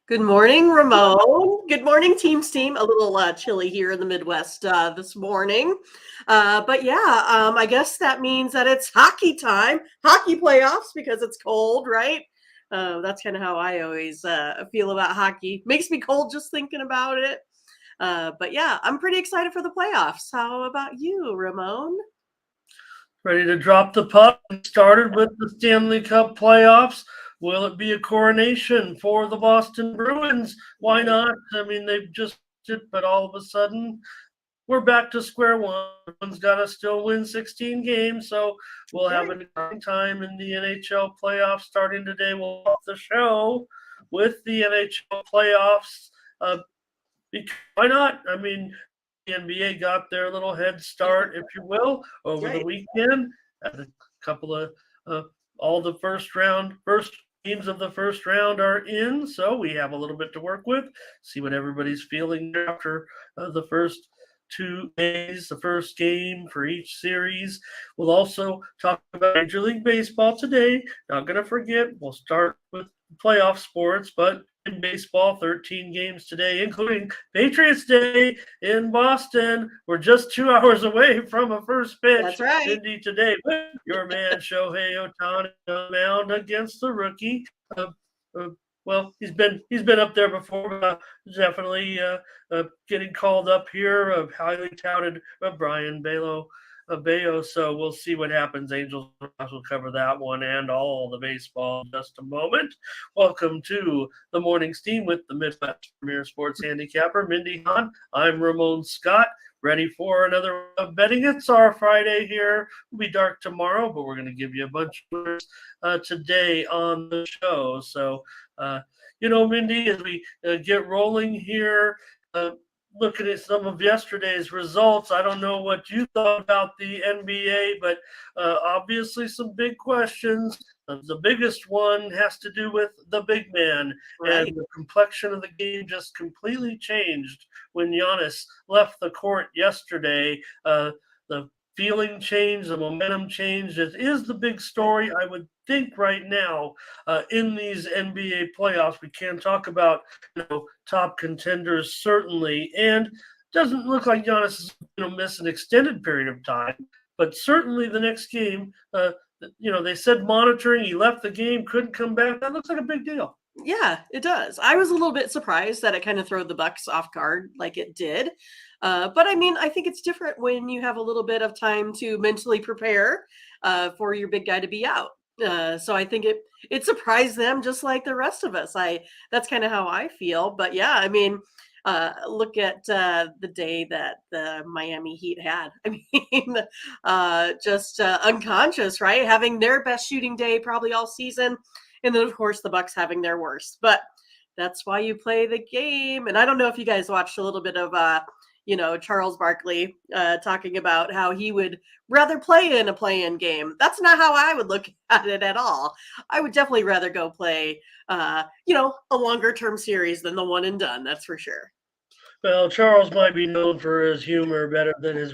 Good morning, Ramon. Good morning, team. A little chilly here in the Midwest this morning. But yeah, I guess that means that it's hockey time, hockey playoffs because it's cold, right? That's kind of how I always feel about hockey. Makes me cold just thinking about it. But yeah, I'm pretty excited for the playoffs. How about you, Ramon? Ready to drop the puck. We started with the Stanley Cup playoffs. Will it be a coronation for the Boston Bruins? Why Right. not? I mean, they've just did, but all of a sudden we're back to square one. One's got to still win 16 games, so we'll have Okay. an exciting time in the NHL playoffs starting today. We'll off the show with the NHL playoffs. Uh, why not? I mean, the NBA got their little head start, if you will, over the Right. weekend. Had a couple of uh, all the first teams of the first round are in, so we have a little bit to work with. See what everybody's feeling after the first 2 days, the first game for each series. We'll also talk about Major League Baseball today. Not going to forget, we'll start with playoff sports, but in baseball, 13 games today, including Patriots Day in Boston. We're just 2 hours away from a first pitch, That's right. Mindy, today with your man Shohei Ohtani on the mound against the rookie. Uh, uh, well, he's been up there before, but definitely getting called up here. Highly touted Brian Bayo. So we'll see what happens. Angels will cover that one and all the baseball in just a moment. Welcome to the morning steam with the Midwest Premier Sports Handicapper, Mindy Hahn. I'm Ramon Scott, ready for another betting. It's our Friday here. It'll be dark tomorrow, but we're going to give you a bunch of words today on the show. So, Mindy, as we get rolling here, looking at some of yesterday's results, I don't know what you thought about the NBA, but obviously some big questions. The biggest one has to do with the big man, and Right. the complexion of the game just completely changed when Giannis left the court yesterday. The feeling changed, the momentum changed. It is the big story, I would think, right now in these NBA playoffs. We can talk about top contenders certainly, and doesn't look like Giannis is going to miss an extended period of time. But certainly the next game, they said monitoring. He left the game, couldn't come back. That looks like a big deal. Yeah, it does. I was a little bit surprised that it kind of threw the Bucks off guard like it did. But I mean, I think it's different when you have a little bit of time to mentally prepare for your big guy to be out. So I think it surprised them just like the rest of us. That's kind of how I feel. But yeah, I mean, look at the day that the Miami Heat had. I mean, just unconscious, right? Having their best shooting day probably all season, and then of course the Bucks having their worst. But that's why you play the game. And I don't know if you guys watched a little bit of Charles Barkley talking about how he would rather play in a play-in game. That's not how I would look at it at all. I would definitely rather go play a longer term series than the one and done. That's for sure. Well, Charles might be known for his humor better than his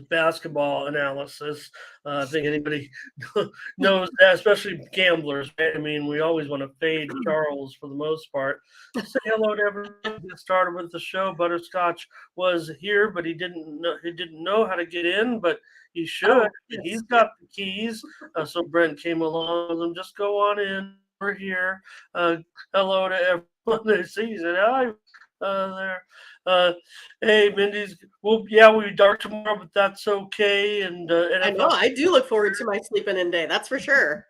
basketball analysis. I think anybody knows that, especially gamblers. Right? I mean, we always want to fade Charles for the most part. Say hello to everyone. Get started with the show. Butterscotch was here, but he didn't know how to get in, but he should. Oh, And he's yes. Yep. got the keys. So Brent came along with him. Just go on in. We're here. Uh, Hello to everyone that sees it. Hi there. Uh, hey, Mindy's. Well, yeah, we'll be dark tomorrow, but that's okay. And I know. NFL. I do look forward to my sleeping in day. That's for sure.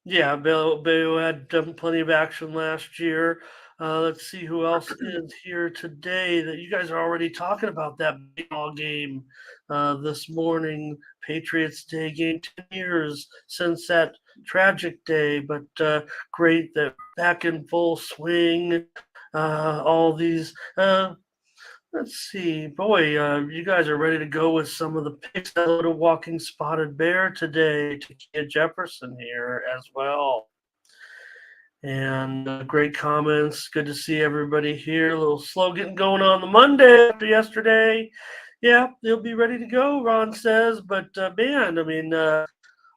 Yeah, Bill had done plenty of action last year. Let's see who else is here today. That you guys are already talking about that baseball game this morning, Patriots Day game. 10 years since that tragic day, but great that back in full swing. All these. Let's see, boy, you guys are ready to go with some of the picks. Hello to Walking Spotted Bear today, to Kia Jefferson here as well. And great comments. Good to see everybody here. A little slow getting going on the Monday after yesterday. Yeah, they'll be ready to go, Ron says. But man, I mean,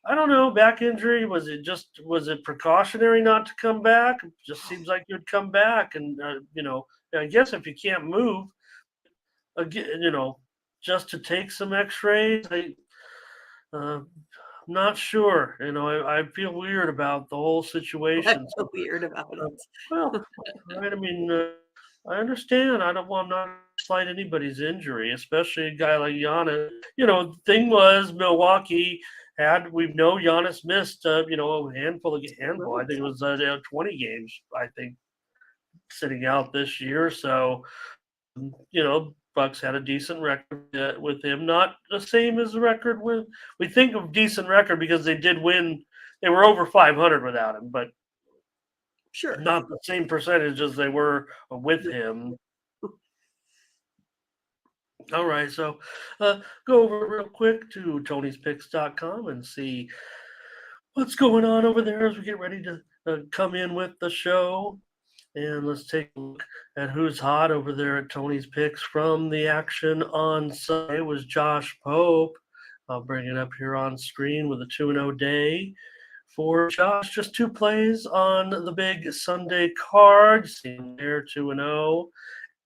I don't know, back injury. Was it precautionary not to come back? It just seems like you'd come back, and I guess if you can't move again, just to take some X-rays. Uh, not sure. I feel weird about the whole I situation. feel weird about Uh, it. well, right. I mean, I understand. I don't want not to slight anybody's injury, especially a guy like Giannis. The thing was Milwaukee had we know Giannis missed a handful. I think it was 20 games. I think sitting out this year. So Bucks had a decent record with him. Not the same as the record with we think of decent record because they did win. They were over 500 without him, but Sure. not the same percentage as they were with him. All right, so go over real quick to Tony'sPicks.com and see what's going on over there as we get ready to come in with the show. And let's take a look at who's hot over there at Tony's Picks from the action on Sunday was Josh Pope. I'll bring it up here on screen with a 2-0 day for Josh. Just two plays on the big Sunday card. See him there, 2-0.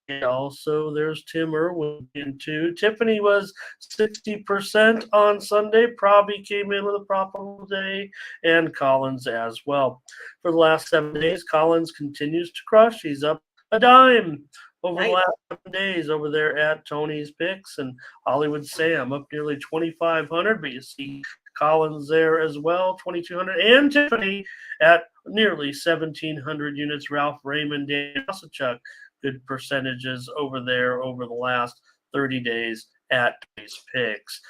And also, there's Tim Irwin in two. Tiffany was 60% on Sunday. Probably came in with a profitable day, and Collins as well. For the last 7 days, Collins continues to crush. He's up a dime over the Nice. last 7 days over there at Tony's Picks, and Hollywood Sam up nearly 2,500. But you see Collins there as well, 2,200, and Tiffany at nearly 1,700 units. Ralph Raymond, Dan Osachuk, good percentages over there over the last 30 days at Tony's Picks.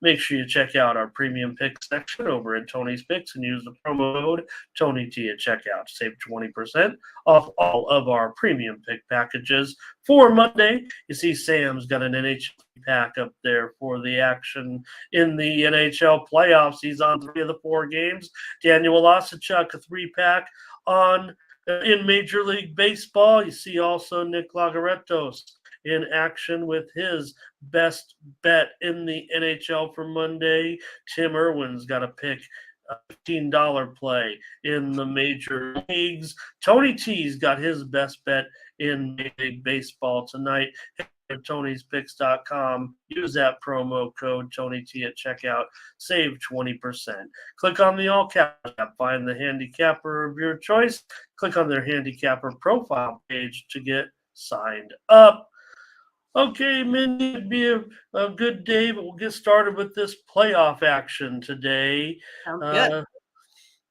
Make sure you check out our premium pick section over at Tony's Picks and use the promo code TonyT at checkout to save 20% off all of our premium pick packages. For Monday, you see Sam's got an NHL pack up there for the action in the NHL playoffs. He's on 3 of the 4 games. Daniel Osachuk, a 3-pack on in Major League Baseball. You see also Nick Lagaretos in action with his best bet in the NHL for Monday. Tim Irwin's got a pick, a $15 play in the major leagues. Tony T's got his best bet in Major League Baseball tonight. At Tony'sPicks.com. Use that promo code TonyT at checkout. Save 20%. Click on the all cap, find the handicapper of your choice. Click on their handicapper profile page to get signed up. Okay, Mindy, it'd be a good day, but we'll get started with this playoff action today. Sounds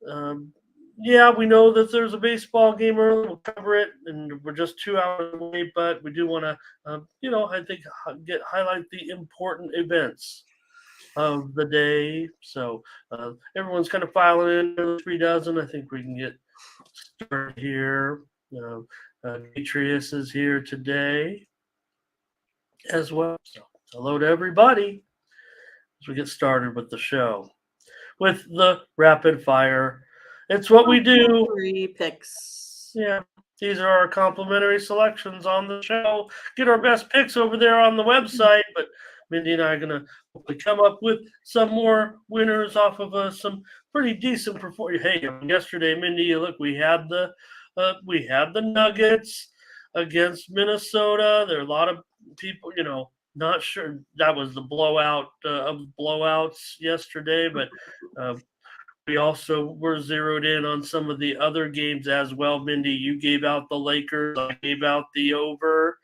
good. Yeah, we know that there's a baseball game early. We'll cover it, and we're just 2 hours away. But we do want to, I think, highlight the important events of the day. So everyone's kind of filing in 3 dozen. I think we can get started here. Demetrius is here today as well. So hello to everybody as we get started with the show with the rapid fire. It's what we do. 3 picks. Yeah, these are our complimentary selections on the show. Get our best picks over there on the website, but Mindy and I are going to come up with some more winners off of some pretty decent performance. Hey, yesterday, Mindy, look, we had the Nuggets against Minnesota. There are a lot of people, not sure that was the blowout of blowouts yesterday, but we also were zeroed in on some of the other games as well. Mindy, you gave out the Lakers. I gave out the over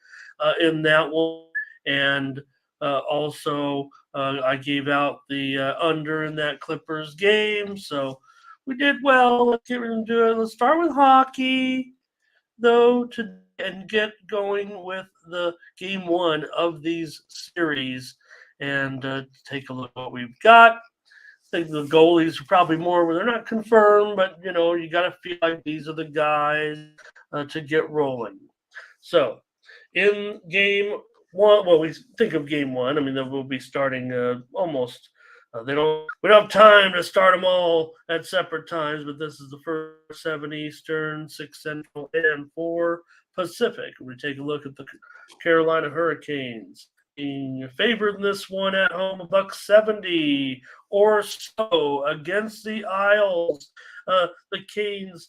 in that one. And also I gave out the under in that Clippers game. So we did well. Let's get into it. Let's start with hockey, though, and get going with the game 1 of these series and take a look at what we've got. I think the goalies are probably more where they're not confirmed, but you got to feel like these are the guys to get rolling. So in game 1, well, we think of game 1. I mean, then we'll be starting almost. We don't have time to start them all at separate times, but this is the first 7 Eastern, 6 Central, and 4 Pacific. We take a look at the Carolina Hurricanes being favored in this one at home, $1.70 or so against the Isles. The Canes,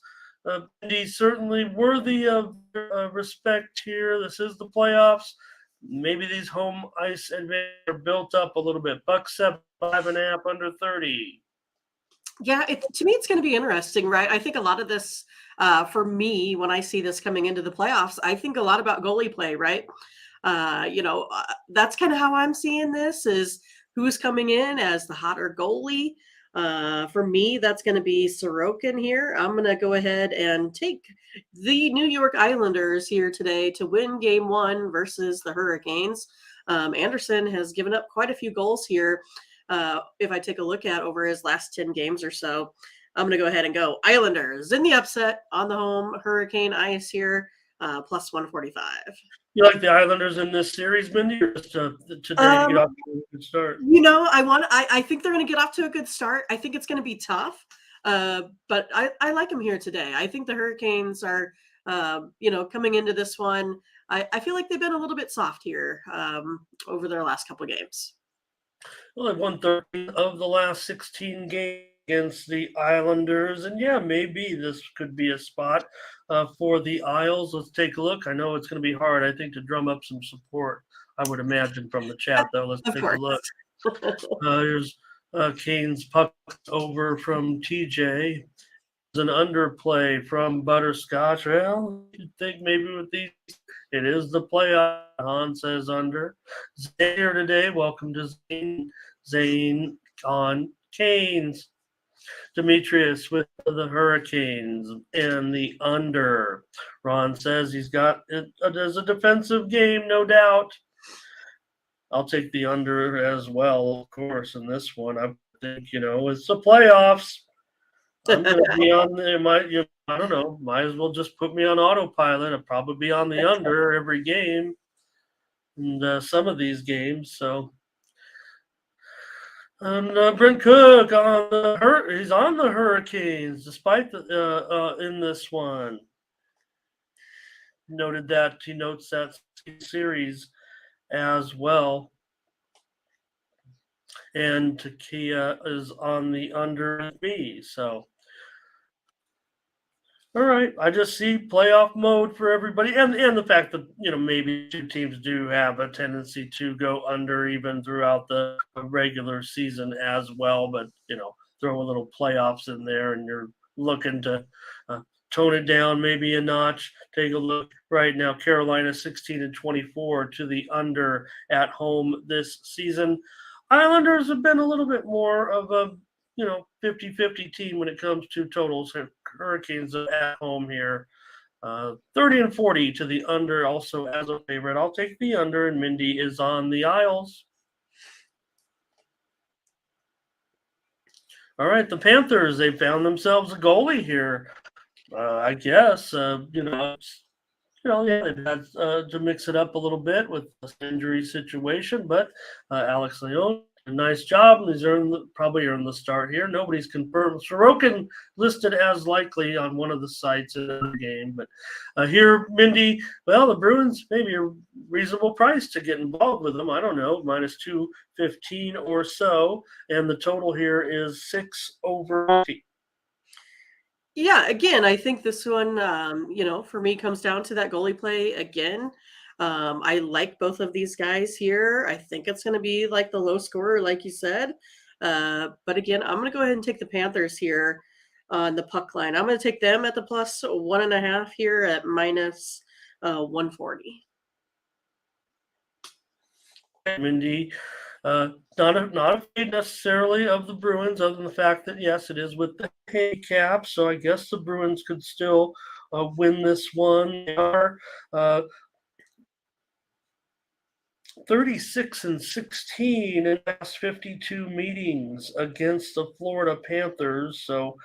Mindy, certainly worthy of respect here. This is the playoffs. Maybe these home ice advantages are built up a little bit. $1.7, 5.5 under 30. Yeah, to me, it's going to be interesting, right? I think a lot of this, for me, when I see this coming into the playoffs, I think a lot about goalie play, right? That's kind of how I'm seeing this is who's coming in as the hotter goalie. For me, that's going to be Sorokin here. I'm going to go ahead and take the New York Islanders here today to win game one versus the Hurricanes. Anderson has given up quite a few goals here. If I take a look at over his last 10 games or so, I'm going to go ahead and go Islanders in the upset on the home Hurricane ice here, plus 145. You like the Islanders in this series, Mindy, or just today to get off to a good start? I think they're going to get off to a good start. I think it's going to be tough, but I like them here today. I think the Hurricanes are, coming into this one. I feel like they've been a little bit soft here over their last couple of games. Well, they've won 13 of the last 16 games against the Islanders. And yeah, maybe this could be a spot for the Isles. Let's take a look. I know it's going to be hard, I think, to drum up some support, I would imagine, from the chat, though. Let's take a look. Here's Kane's puck over from TJ. An underplay from Butterscotch. Well, you'd think maybe with these, it is the playoff. Han says under. Zane here today. Welcome to Zane. Zane on Canes. Demetrius with the Hurricanes and the under. Ron says he's got it as a defensive game, no doubt. I'll take the under as well, of course, in this one. I think, it's the playoffs. I'm going to be on the, I don't know, might as well just put me on autopilot. I'll probably be on the under every game and some of these games. So, and Brent Cook he's on the Hurricanes despite the in this one. He notes that series as well. And Takia is on the under B. So, all right, I just see playoff mode for everybody, and the fact that maybe two teams do have a tendency to go under even throughout the regular season as well. But throw a little playoffs in there, and you're looking to tone it down maybe a notch. Take a look right now. Carolina 16-24 to the under at home this season. Islanders have been a little bit more of a 50-50 team when it comes to totals. Hurricanes at home here. 30-40 to the under also as a favorite. I'll take the under, and Mindy is on the Isles. All right, the Panthers, they found themselves a goalie here. I guess, they've had to mix it up a little bit with this injury situation, but Alex Leon, a nice job, and he's probably earned the start here. Nobody's confirmed. Sorokin listed as likely on one of the sites in the game, but here, Mindy, well, the Bruins maybe a reasonable price to get involved with them. I don't know, minus 215 or so, and the total here is 6/20. Yeah, again, I think this one, for me comes down to that goalie play again. I like both of these guys here. I think it's going to be like the low scorer, like you said. But again, I'm going to go ahead and take the Panthers here on the puck line. I'm going to take them at the plus 1.5 here at minus 140. Mindy, not afraid necessarily of the Bruins, other than the fact that yes, it is with the handicap. So I guess the Bruins could still win this one. They are 36-16 in the last 52 meetings against the Florida Panthers. So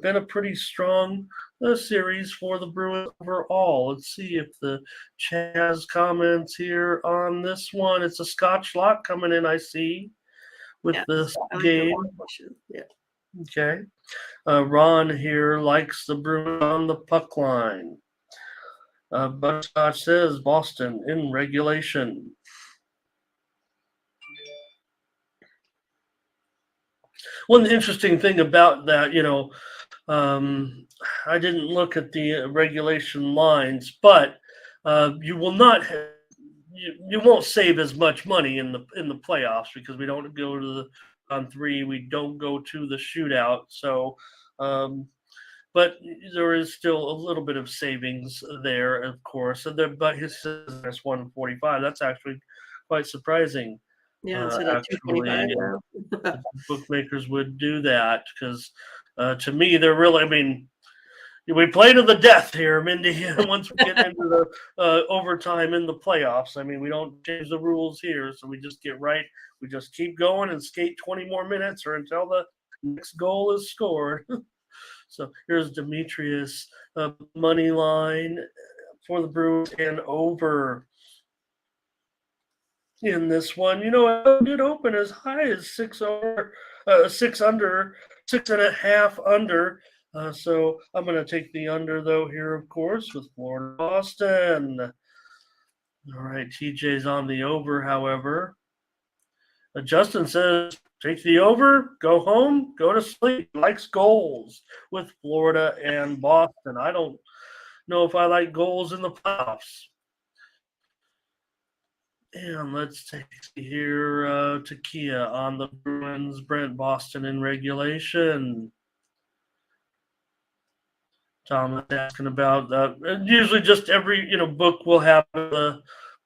been a pretty strong series for the Bruins overall. Let's see if the Chaz comments here on this one. It's a Scotch lock coming in, I see, with this game. Yeah. Okay. Ron here likes the Bruins on the puck line. But Scott says Boston in regulation. One interesting thing about that, I didn't look at the regulation lines, but you will not you won't save as much money in the playoffs because we don't go to the on three, we don't go to the shootout. So, um, but there is still a little bit of savings there, of course. And there, but his says 145. That's actually quite surprising. Yeah, instead of Actually, 225 now. the bookmakers would do that because to me, they're really. I mean, we play to the death here, Mindy. Once we get into the overtime in the playoffs, I mean, we don't change the rules here, so we just get right. We just keep going and skate 20 more minutes or until the next goal is scored. So here's Demetrius money line for the Bruins and over in this one. It did open as high as 6 over, 6 under, 6.5 under. So I'm going to take the under, though, here, of course, with Florida Boston. All right, TJ's on the over, however. Justin says, take the over, go home, go to sleep. Likes goals with Florida and Boston. I don't know if I like goals in the playoffs. And let's take here Takia on the Bruins, Brent Boston in regulation. Tom is asking about usually just every book will have the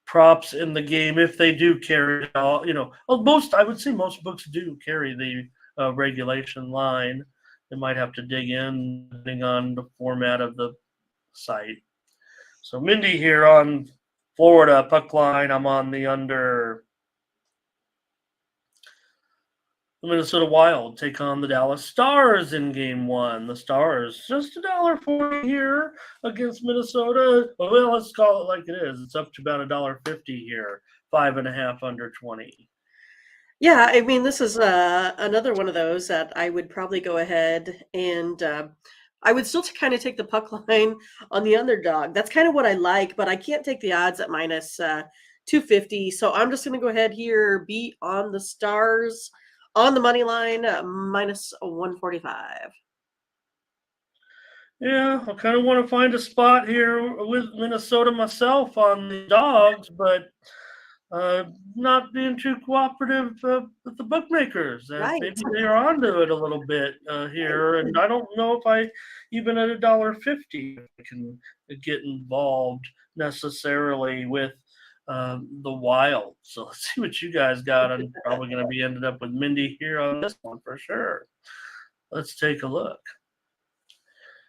props in the game if they do carry it all. Most I would say most books do carry the regulation line. They might have to dig in depending on the format of the site. So Mindy here on Florida puck line. I'm on the under. The Minnesota Wild take on the Dallas Stars in Game 1. The Stars just $1.40 here against Minnesota. Well, let's call it like it is. It's up to about $1.50 here. 5.5 under 20. Yeah, I mean, this is another one of those that I would probably go ahead and I would still kind of take the puck line on the underdog. That's kind of what I like, but I can't take the odds at minus 250. So I'm just going to go ahead here, be on the Stars on the money line, minus 145. Yeah, I kind of want to find a spot here with Minnesota myself on the dogs, but not being too cooperative with the bookmakers. Right. Maybe they're onto it a little bit here, and I don't know if I even at $1.50 can get involved necessarily with the Wild. So let's see what you guys got. I'm probably going to be ended up with Mindy here on this one for sure. Let's take a look.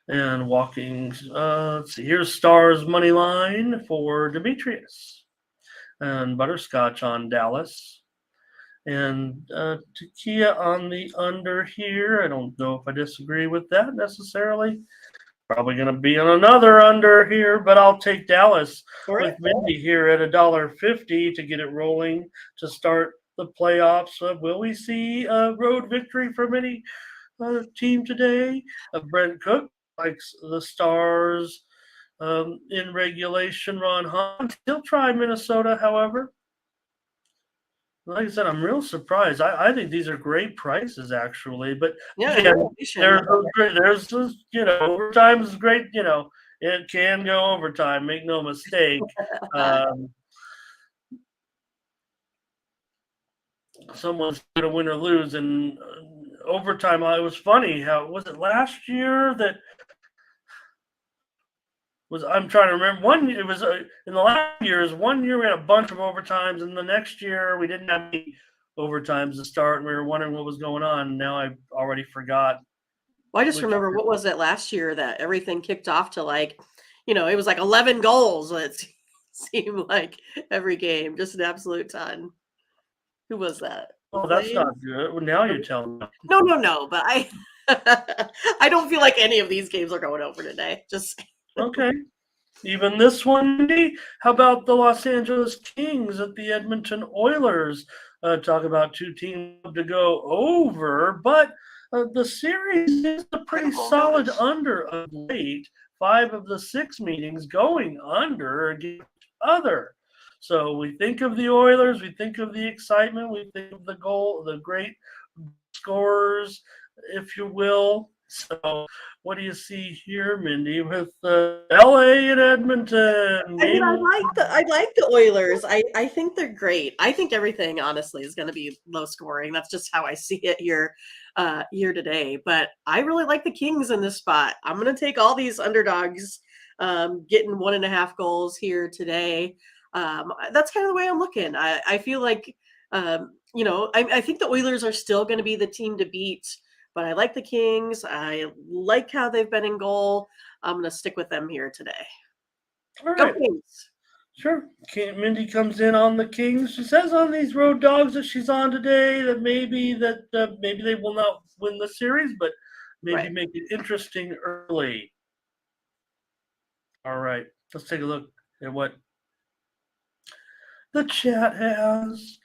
And walking, let's see, here's Stars money line for Demetrius. And Butterscotch on Dallas. And Takia on the under here. I don't know if I disagree with that necessarily. Probably going to be on another under here, but I'll take Dallas with Mindy here at $1.50 to get it rolling to start the playoffs. Will we see a road victory from any team today? Brent Cook likes the Stars. In regulation, Ron Hahne still try Minnesota, however. Like I said, I'm real surprised. I think these are great prices, actually. But yeah, again, there's overtime is great. It can go overtime. Make no mistake. Someone's going to win or lose, and overtime. It was funny. How was it last year that? I'm trying to remember. It was in the last years. 1 year we had a bunch of overtimes, and the next year we didn't have any overtimes to start, and we were wondering what was going on. Now I already forgot. Well, I just remember what was it last year that everything kicked off to it was like 11 goals. It seemed like every game, just an absolute ton. Who was that? Oh, that's not good. Well, now you tell me. No. But I don't feel like any of these games are going over today. Just. Okay. Even this one, how about the Los Angeles Kings at the Edmonton Oilers? Talk about two teams to go over, but the series is a pretty solid under of late. 5 of the 6 meetings going under against each other. So we think of the Oilers, we think of the excitement, we think of the goal, the great scorers, if you will. So, what do you see here, Mindy, with LA and Edmonton? I mean, Game I like the Oilers. I think they're great. I think everything honestly is going to be low scoring. That's just how I see it here today. But I really like the Kings in this spot. I'm going to take all these underdogs, getting 1.5 goals here today. That's kind of the way I'm looking. I feel like I think the Oilers are still going to be the team to beat. But I like the Kings. I like how they've been in goal. I'm going to stick with them here today. All Go right. Kings. Sure. Mindy comes in on the Kings. She says on these road dogs that she's on today that maybe they will not win the series, but maybe Right. make it interesting early. All right. Let's take a look at what the chat has.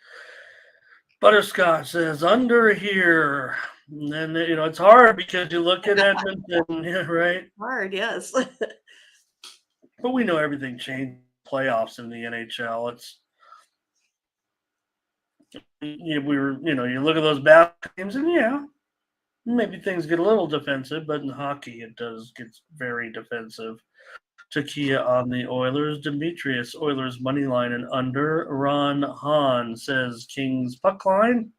Butterscotch says under here. And then, it's hard because you look at Edmonton, right? Hard, yes. But we know everything changed playoffs in the NHL. You look at those bad games, and maybe things get a little defensive, but in hockey it gets very defensive. Takia on the Oilers. Demetrius, Oilers money line and under. Ron Hahn says Kings puck line.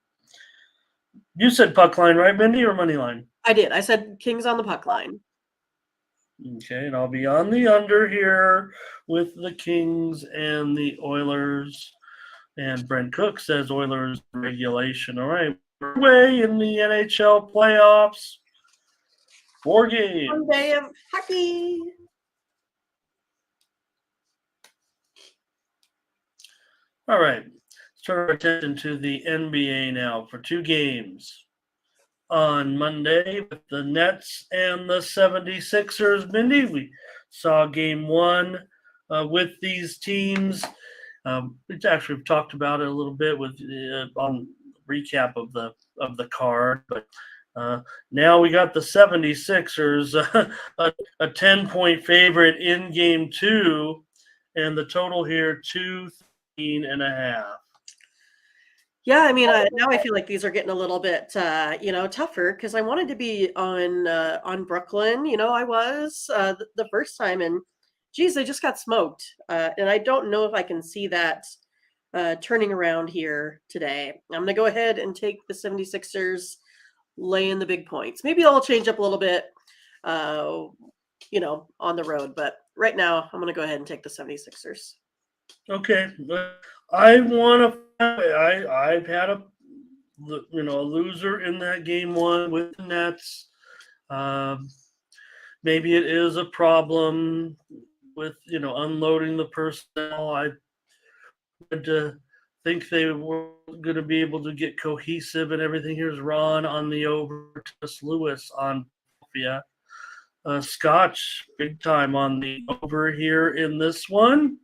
You said puck line, right, Mindy, or money line? I did. I said Kings on the puck line. Okay, and I'll be on the under here with the Kings and the Oilers. And Brent Cook says Oilers regulation. All right, we're way in the NHL playoffs. 4 games. One day of hockey. All right, let's turn our attention to the NBA now for 2 games. On Monday with the Nets and the 76ers. Mindy, we saw game 1 with these teams. We've talked about it a little bit with on recap of the card, but now we got the 76ers, a 10-point favorite in game 2, and the total here 213.5. Yeah, I mean, now I feel like these are getting a little bit, tougher because I wanted to be on Brooklyn. I was the first time, and geez, they just got smoked. And I don't know if I can see that turning around here today. I'm going to go ahead and take the 76ers, laying the big points. Maybe I'll change up a little bit, on the road. But right now, I'm going to go ahead and take the 76ers. Okay, I want to. I've had a loser in that game 1 with the Nets. Maybe it is a problem with unloading the personnel. I had to think they were going to be able to get cohesive and everything. Here's Ron on the over. Thomas Lewis on Philadelphia. Scotch big time on the over here in this one.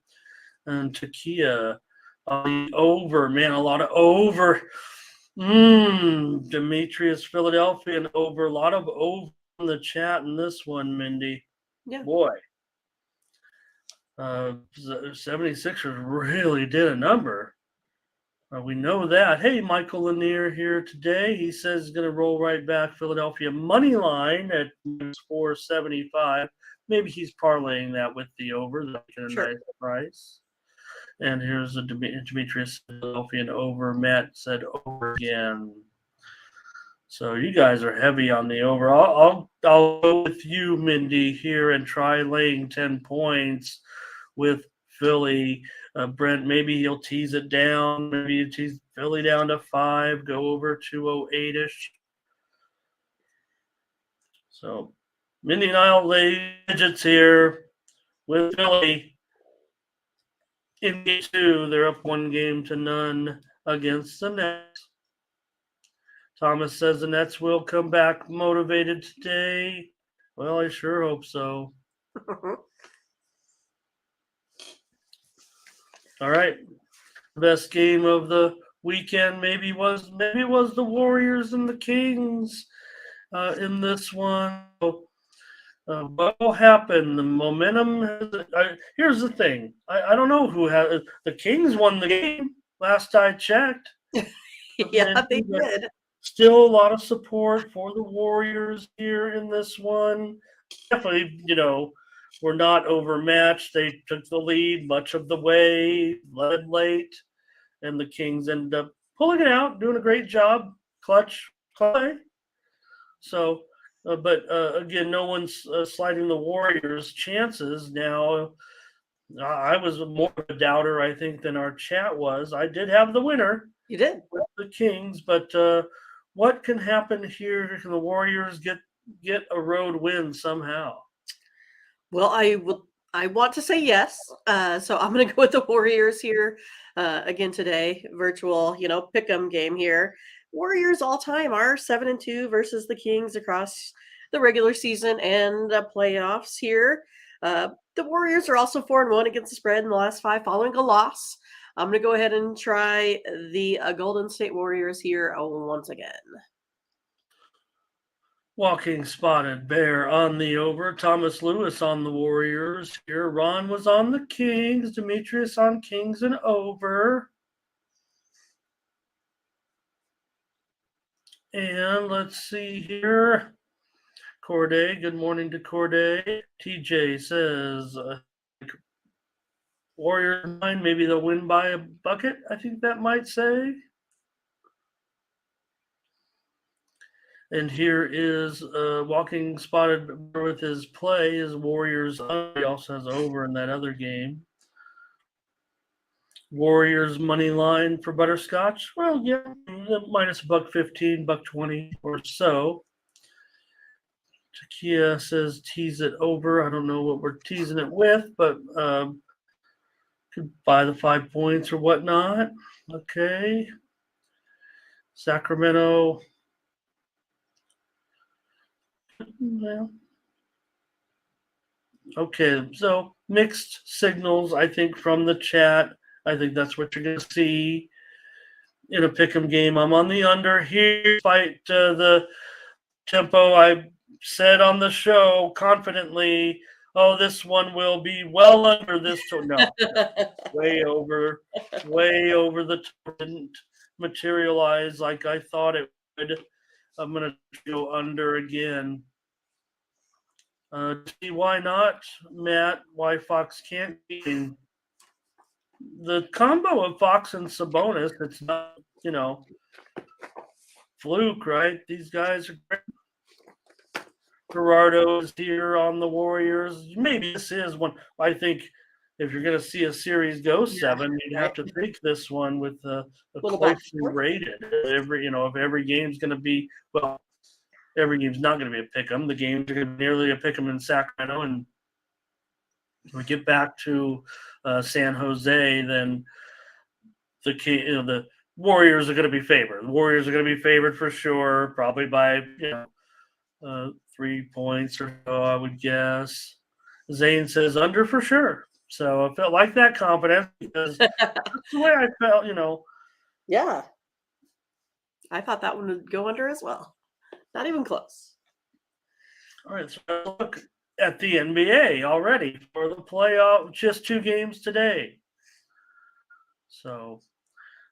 And Takia on the over. Man, a lot of over. Demetrius, Philadelphia, and over. A lot of over in the chat in this one, Mindy. Yeah. Boy. 76ers really did a number. We know that. Hey, Michael Lanier here today. He says he's going to roll right back Philadelphia money line at 475. Maybe he's parlaying that with the over. That's a nice price. And here's a Demetrius Philadelphia and over. Matt said over again. So you guys are heavy on the over. I'll go with you, Mindy, here and try laying 10 points with Philly. Brent, maybe he'll tease it down. Maybe he'll tease Philly down to 5, go over 208-ish. So Mindy and I'll lay digits here with Philly. In game 2, they're up 1-0 against the Nets. Thomas says the Nets will come back motivated today. Well, I sure hope so. All right. Best game of the weekend maybe was the Warriors and the Kings in this one. What will happen? The momentum. Here's the thing. I don't know who has. The Kings won the game last I checked. Yeah, they did. Still a lot of support for the Warriors here in this one. Definitely, were not overmatched. They took the lead much of the way, led late, and the Kings ended up pulling it out, doing a great job. Clutch play. So, but again, no one's sliding the Warriors' chances now. I was more of a doubter, I think, than our chat was. I did have the winner. You did. With the Kings, but what can happen here? Can the Warriors get a road win somehow? Well, I want to say yes. So I'm going to go with the Warriors here again today. Virtual, pick 'em game here. Warriors all time are 7-2 versus the Kings across the regular season and playoffs here. The Warriors are also 4-1 against the spread in the last 5 following a loss. I'm going to go ahead and try the Golden State Warriors here once again. Walking spotted bear on the over. Thomas Lewis on the Warriors here. Ron was on the Kings. Demetrius on Kings and over. And let's see here. Corday, good morning to Corday. TJ says Warriors mine, maybe they'll win by a bucket, I think that might say. And here is Walking spotted with his play. His Warriors. He also has over in that other game. Warriors money line for butterscotch. Well, yeah, minus $1.15, $1.20 or so. Takia says tease it over. I don't know what we're teasing it with, but could buy the 5 points or whatnot. Okay. Sacramento. Well, okay, so mixed signals, I think, from the chat. I think that's what you're going to see in a pick'em game. I'm on the under here, despite the tempo. I said on the show confidently, oh, this one will be well under this. No, way over the top. Didn't materialize like I thought it would. I'm going to go under again. See why not, Matt? Why Fox can't be the combo of Fox and Sabonis? It's not, fluke, right? These guys are great. Gerardo is here on the Warriors. Maybe this is one. I think if you're going to see a series go 7, you'd have to think this one with a closely rated. If every game's going to be every game's not going to be a pick 'em. The games are going to be nearly a pick 'em in Sacramento, and we get back to San Jose, then the Warriors are going to be favored. The Warriors are going to be favored for sure, probably by 3 points or so, I would guess. Zane says under for sure. So I felt like that confidence because that's the way I felt. Yeah, I thought that one would go under as well. Not even close. All right, so look at the NBA already for the playoff. Just 2 games today. So,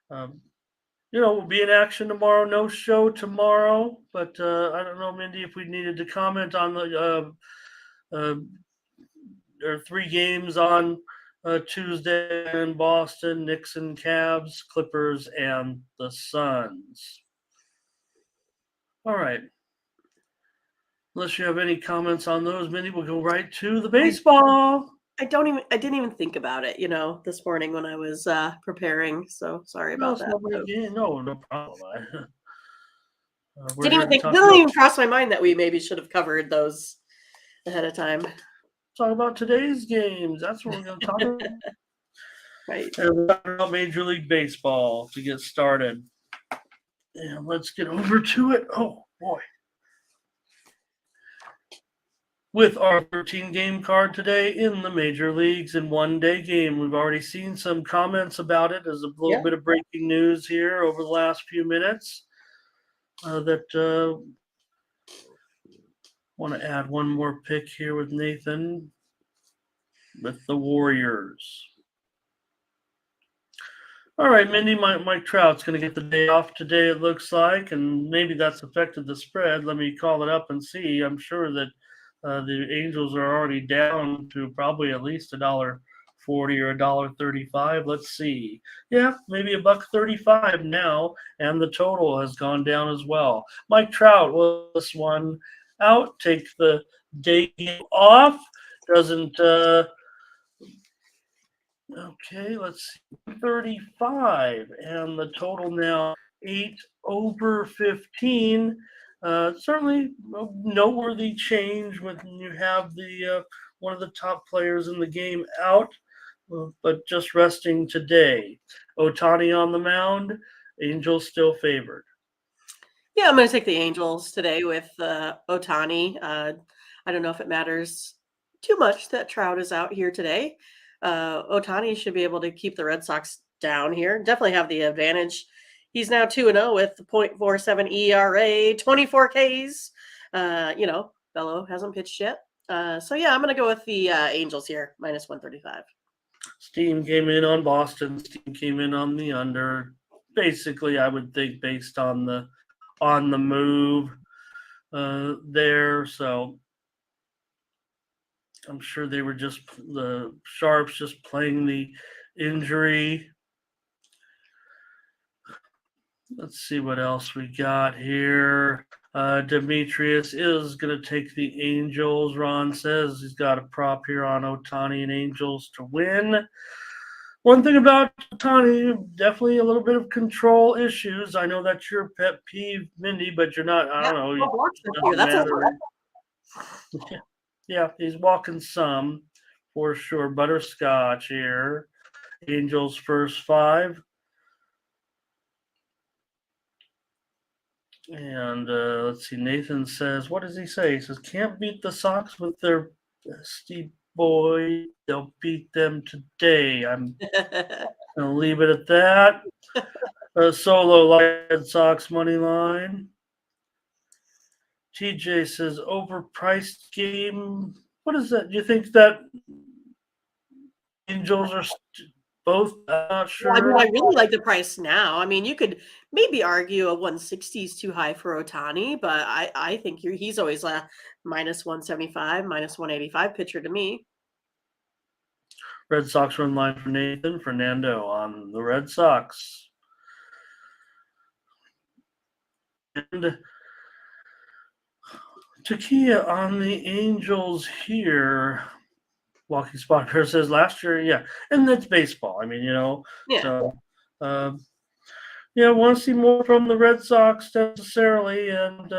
we'll be in action tomorrow. No show tomorrow, but I don't know, Mindy, if we needed to comment on the there are 3 games on Tuesday in Boston: Knicks and Cavs, Clippers, and the Suns. All right. Unless you have any comments on those, Mindy, we'll go right to the baseball. I didn't even think about it, this morning when I was preparing. So sorry about that. No problem. Didn't even cross my mind that we maybe should have covered those ahead of time. Talk about today's games. That's what we're going to talk about. Right. And we'll talk about Major League Baseball to get started. And let's get over to it. Oh, boy. With our 13-game card today in the major leagues in one-day game. We've already seen some comments about it. There's a little bit of breaking news here over the last few minutes that want to add one more pick here with Nathan with the Warriors. All right, Mindy, Mike Trout's going to get the day off today, it looks like, and maybe that's affected the spread. Let me call it up and see. I'm sure that the Angels are already down to probably at least $1.40 or $1.35. Let's see. Yeah, maybe $1.35 now, and the total has gone down as well. Mike Trout will this one out, take the day off. Doesn't Okay, let's see. 35, and the total now 8 over 15. Certainly a noteworthy change when you have the one of the top players in the game out, but just resting today. Otani on the mound. Angels still favored. Yeah, I'm going to take the Angels today with Otani. I don't know if it matters too much that Trout is out here today. Otani should be able to keep the Red Sox down here. Definitely have the advantage. He's now 2-0 with 0.47 ERA, 24 Ks. Bello hasn't pitched yet. So yeah, I'm going to go with the Angels here, minus 135. Steam came in on Boston. Steam came in on the under. Basically, I would think based on the move there. So I'm sure they were just the Sharps just playing the injury. Let's see what else we got here. Demetrius is going to take the Angels. Ron says he's got a prop here on Otani and Angels to win. One thing about Otani, definitely a little bit of control issues. I know that's your pet peeve, Mindy, but you're not. I don't know. That's a Yeah, he's walking some for sure. Butterscotch here. Angels first 5. And let's see. Nathan says, what does he say? He says, can't beat the Sox with their bestie boy. They'll beat them today. I'm going to leave it at that. Solo Red Sox money line. TJ says, overpriced game. What is that? Do you think that Angels are both? I'm not sure. Well, I really like the price now. I mean, you could maybe argue a 160 is too high for Otani, but I think he's always a minus 175, minus 185 pitcher to me. Red Sox run line for Nathan Fernando on the Red Sox. And Takia on the Angels here. Walking Spot Pair says last year, yeah. And that's baseball. I mean, Yeah. So, want to see more from the Red Sox necessarily. And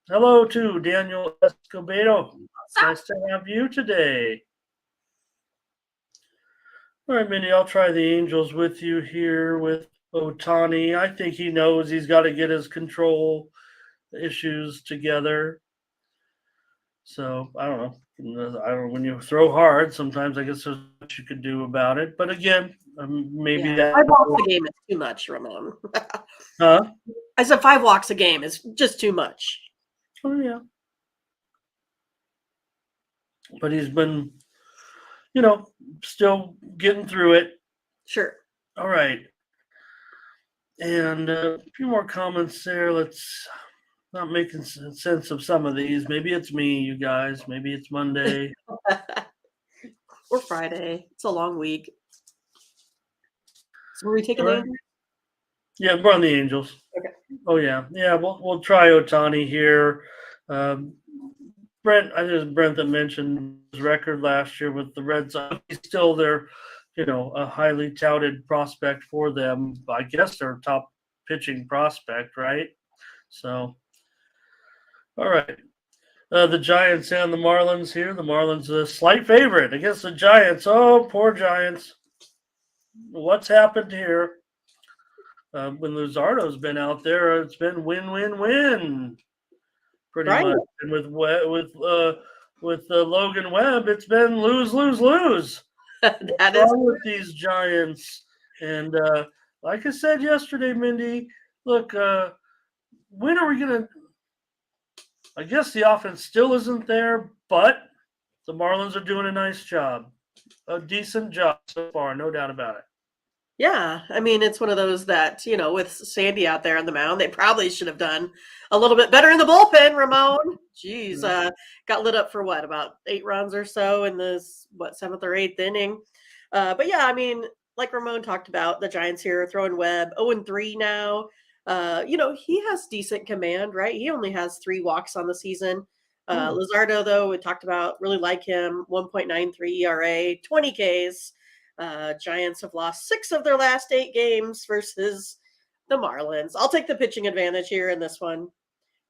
hello to Daniel Escobedo. It's nice to have you today. All right, Mindy, I'll try the Angels with you here with Otani. I think he knows he's got to get his control issues together. So I don't know. When you throw hard, sometimes I guess there's what you could do about it. But again, maybe that 5 walks a game is too much, Ramon. Huh? I said 5 walks a game is just too much. Oh yeah. But he's been, still getting through it. Sure. All right. And a few more comments there. Let's not making sense of some of these. Maybe it's me, you guys. Maybe it's Monday. Or Friday. It's a long week. So are we taking All the right. Angels? Yeah, we're on the Angels. Okay. Oh yeah. Yeah, we'll try Otani here. Brent, I think it was Brent that mentioned his record last year with the Red Sox. He's still their, a highly touted prospect for them. I guess their top pitching prospect, right? So, all right. The Giants and the Marlins here. The Marlins a slight favorite against the Giants. Oh, poor Giants. What's happened here? When Luzardo's been out there, it's been win-win-win. Pretty Right. much. And with Logan Webb, it's been lose. That What's is wrong with these Giants? And like I said yesterday, Mindy, look, when are we gonna? I guess the offense still isn't there, but the Marlins are doing a nice job, a decent job so far, no doubt about it. Yeah, I mean, it's one of those that, with Sandy out there on the mound, they probably should have done a little bit better in the bullpen, Ramon. Jeez, Mhm. got lit up for what, about 8 runs or so in this, what, seventh or eighth inning. But yeah, I mean, like Ramon talked about, the Giants here throwing Webb 0-3 now. He has decent command, right? He only has 3 walks on the season. Hmm. Luzardo, though, we talked about, really like him, 1.93 ERA, 20 Ks. Giants have lost 6 of their last 8 games versus the Marlins. I'll take the pitching advantage here in this one.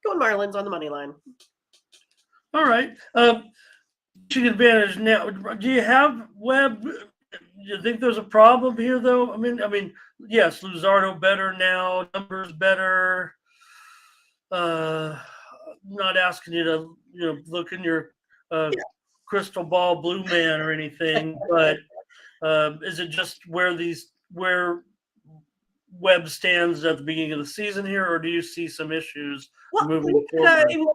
Going Marlins on the money line. All right. Pitching advantage now. Do you have Webb? Do you think there's a problem here, though? I mean, yes, Luzardo better now, numbers better. Not asking you to look in your uh, Yeah. crystal ball, blue man, or anything, but is it just where Webb stands at the beginning of the season here, or do you see some issues Well, moving forward?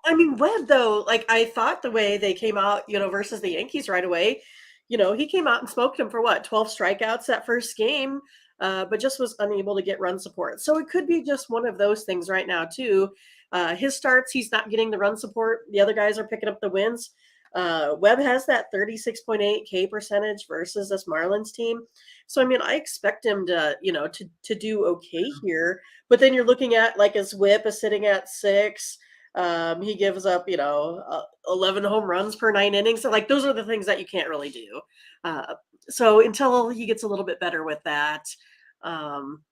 I mean, Webb, though, like I thought the way they came out, versus the Yankees right away, he came out and smoked him for what, 12 strikeouts that first game, but just was unable to get run support. So it could be just one of those things right now, too. His starts, he's not getting the run support. The other guys are picking up the wins. Webb has that 36.8 K percentage versus this Marlins team. So, I mean, I expect him to, to do okay here. But then you're looking at like his whip is sitting at 6. He gives up, 11 home runs per 9 innings. So, like, those are the things that you can't really do. So until he gets a little bit better with that, um,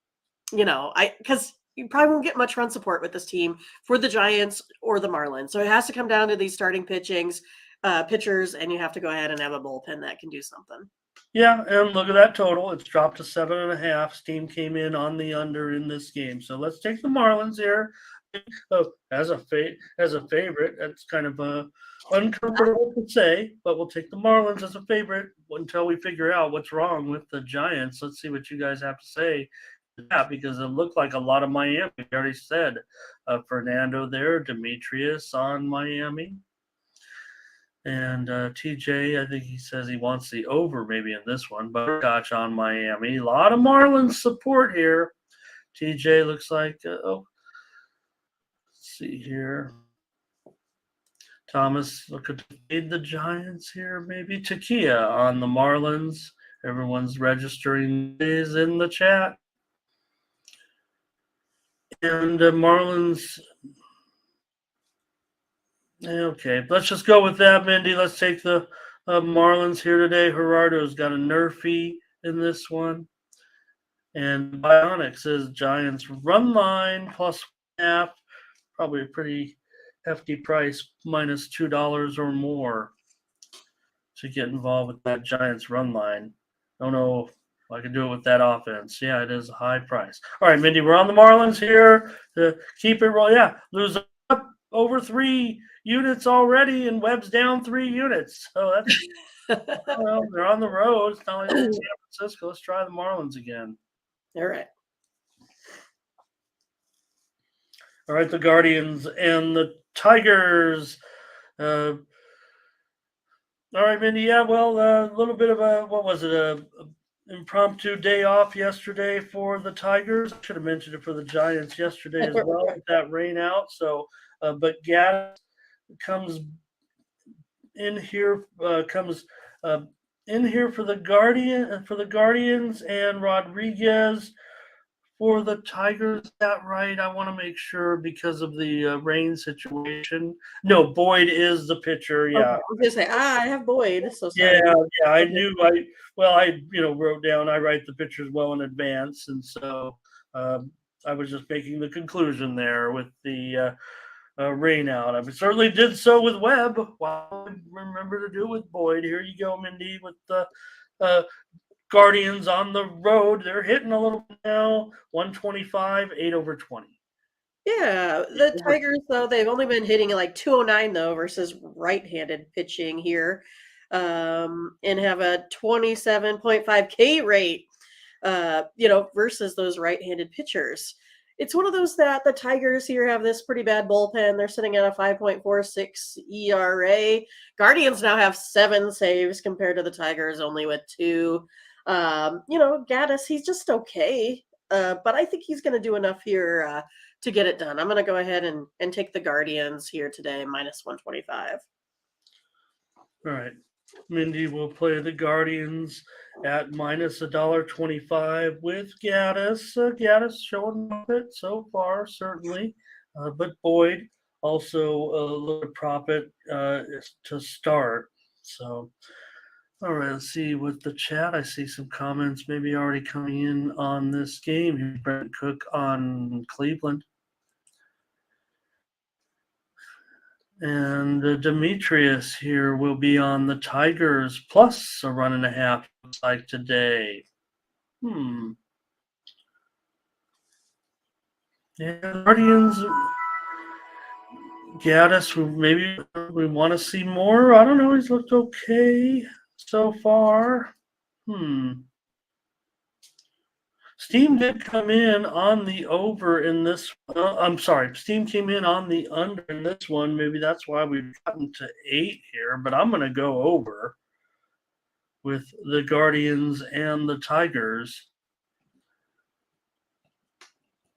because you probably won't get much run support with this team for the Giants or the Marlins. So it has to come down to these starting pitchers, and you have to go ahead and have a bullpen that can do something. Yeah, and look at that total. It's dropped to 7.5. Steam came in on the under in this game. So let's take the Marlins here. As a favorite. That's kind of uncomfortable to say, but we'll take the Marlins as a favorite until we figure out what's wrong with the Giants. Let's see what you guys have to say. Yeah, because it looked like a lot of Miami. We already said Fernando there, Demetrius on Miami. And TJ, I think he says he wants the over maybe in this one. Butterscotch on Miami. A lot of Marlins support here. TJ looks like, let's see here. Thomas looking to fade the Giants here, maybe. Takia on the Marlins. Everyone's registering these in the chat. And Marlins. Okay, let's just go with that, Mindy. Let's take the Marlins here today. Gerardo's got a nerfy in this one. And Bionic says Giants run line plus half. Probably a pretty hefty price, minus $2 or more to get involved with that Giants run line. Don't know if I can do it with that offense. Yeah, it is a high price. All right, Mindy, we're on the Marlins here to keep it rolling. Yeah, lose up over 3 units already, and Webb's down 3 units. So that's well, they're on the road. It's not like San Francisco. Let's try the Marlins again. All right. All right, the Guardians and the Tigers. All right, Mindy. Yeah, well, a little bit of what was it? A impromptu day off yesterday for the Tigers. I should have mentioned it for the Giants yesterday as well with that rain out. So, but Gaddis comes in here, in here for the Guardians, and Rodriguez for the Tigers. Is that right? I want to make sure because of the rain situation. No, Boyd is the pitcher. Okay. Yeah. I was gonna say, I have Boyd, so sorry. Yeah. I Okay. knew. I wrote down. I write the pictures well in advance, and so I was just making the conclusion there with the rain out. I certainly did so with Webb. Well, I remember to do with Boyd. Here you go, Mindy, with the uh, Guardians on the road. They're hitting a little bit now. 125, 8/20. Yeah, the Tigers, though, they've only been hitting like 209 though versus right-handed pitching here, and have a 27.5 K rate, versus those right-handed pitchers. It's one of those that the Tigers here have this pretty bad bullpen. They're sitting at a 5.46 ERA. Guardians now have 7 saves compared to the Tigers only with 2. Gaddis, he's just okay. But I think he's going to do enough here to get it done. I'm going to go ahead and take the Guardians here today, minus 125. All right. Mindy will play the Guardians at minus $1.25 with Gaddis. Gaddis showing profit so far, certainly. But Boyd also a little profit to start. So, all right, let's see with the chat. I see some comments maybe already coming in on this game. Brent Cook on Cleveland. And Demetrius here will be on the Tigers plus a run and a half, looks like today. Yeah, Guardians, Gaddis, maybe we want to see more. I don't know. He's looked okay so far. Steam did come in on the over in this. I'm sorry, Steam came in on the under in this one. Maybe that's why we've gotten to 8 here. But I'm going to go over with the Guardians and the Tigers.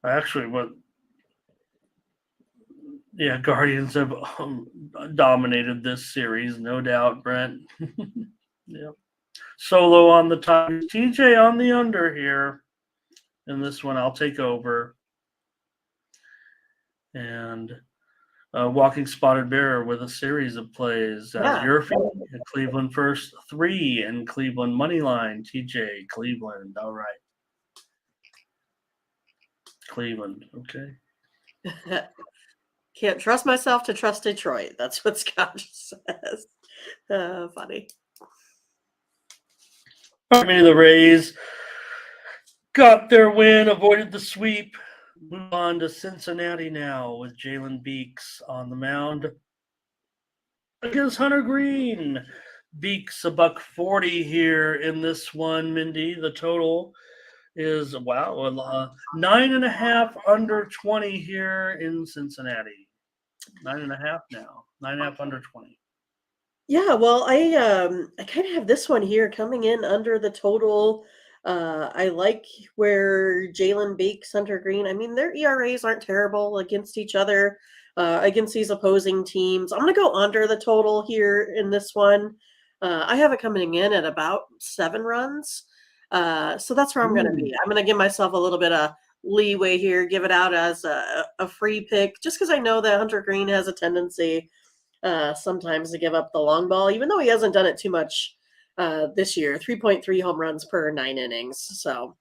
Actually, Guardians have dominated this series, no doubt, Brent. Yep. Solo on the Tigers. TJ on the under here. In this one, I'll take over. And Walking Spotted Bear with a series of plays. Yurfie, Cleveland first 3, and Cleveland money line. TJ, Cleveland. All right. Cleveland, okay. Can't trust myself to trust Detroit. That's what Scott says. Funny. I mean, the Rays got their win, avoided the sweep. Move on to Cincinnati now with Jalen Beeks on the mound against Hunter Green. Beeks $1.40 here in this one, Mindy. The total is 9.5 under 20 here in Cincinnati. 9.5 now. 9.5 under 20. Yeah, well, I kind of have this one here coming in under the total. I like where Jalen Beeks, Hunter Green. I mean, their ERAs aren't terrible against each other, against these opposing teams. I'm going to go under the total here in this one. I have it coming in at about 7 runs. So that's where I'm going to be. I'm going to give myself a little bit of leeway here, give it out as a free pick, just because I know that Hunter Green has a tendency sometimes to give up the long ball, even though he hasn't done it too much this year. 3.3 home runs per 9 innings. So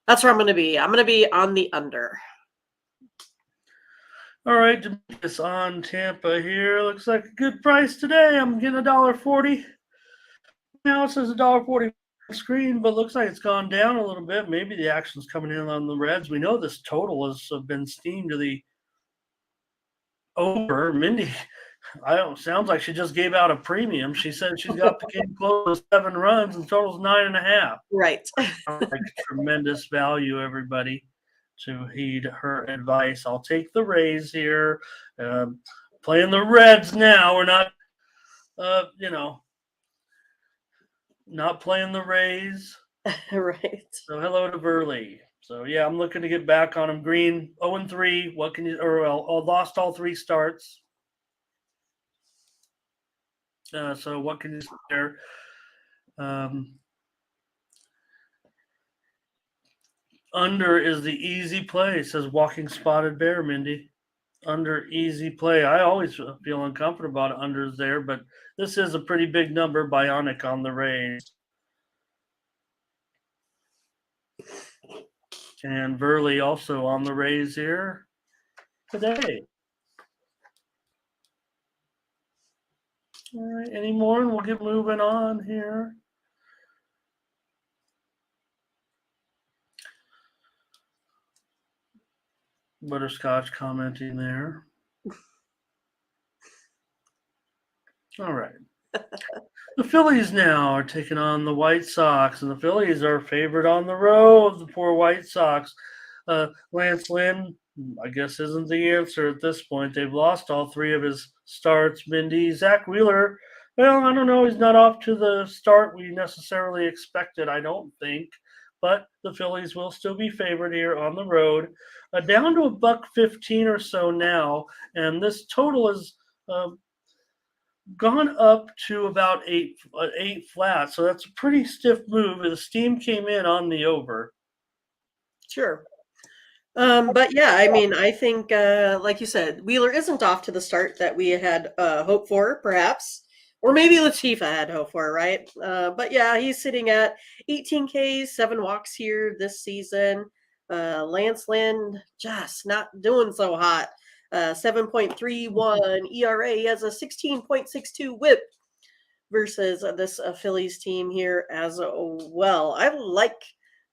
that's where I'm going to be. I'm going to be on the under. All right, Demetrius on Tampa here. Looks like a good price today. I'm getting $1.40. Now it says $1.40 on the screen, but looks like it's gone down a little bit. Maybe the action's coming in on the Reds. We know this total has been steamed to the over. Mindy, sounds like she just gave out a premium. She said she's got the game close to 7 runs and total's 9.5. Right. Like tremendous value, everybody, to heed her advice. I'll take the Rays here. Playing the Reds now. We're not, not playing the Rays. Right. So hello to Burley. So yeah, I'm looking to get back on him. Green 0-3. What can you? Lost all 3 starts. So what can you say there? Under is the easy play, says Walking Spotted Bear, Mindy. Under easy play. I always feel uncomfortable about unders there, but this is a pretty big number. Bionic on the Rays. And Burley also on the Rays here today. All right, any more? And we'll get moving on here. Butterscotch commenting there. All right. The Phillies now are taking on the White Sox, and the Phillies are favored on the road. The poor White Sox. Lance Lynn, I guess, isn't the answer at this point. They've lost all 3 of his starts. Mindy, Zach Wheeler Well, I don't know. He's not off to the start we necessarily expected, I don't think. But the Phillies will still be favored here on the road. Down to a buck 15 or so now, and this total has uh, gone up to about eight flat. So that's a pretty stiff move. The steam came in on the over. Sure. But yeah, I mean, I think, like you said, Wheeler isn't off to the start that we had hoped for, perhaps, or maybe Latifa had hoped for, right? But yeah, he's sitting at 18 Ks, 7 walks here this season. Lance Lynn just not doing so hot. 7.31 ERA. He has a 16.62 WHIP versus this Phillies team here as well. I like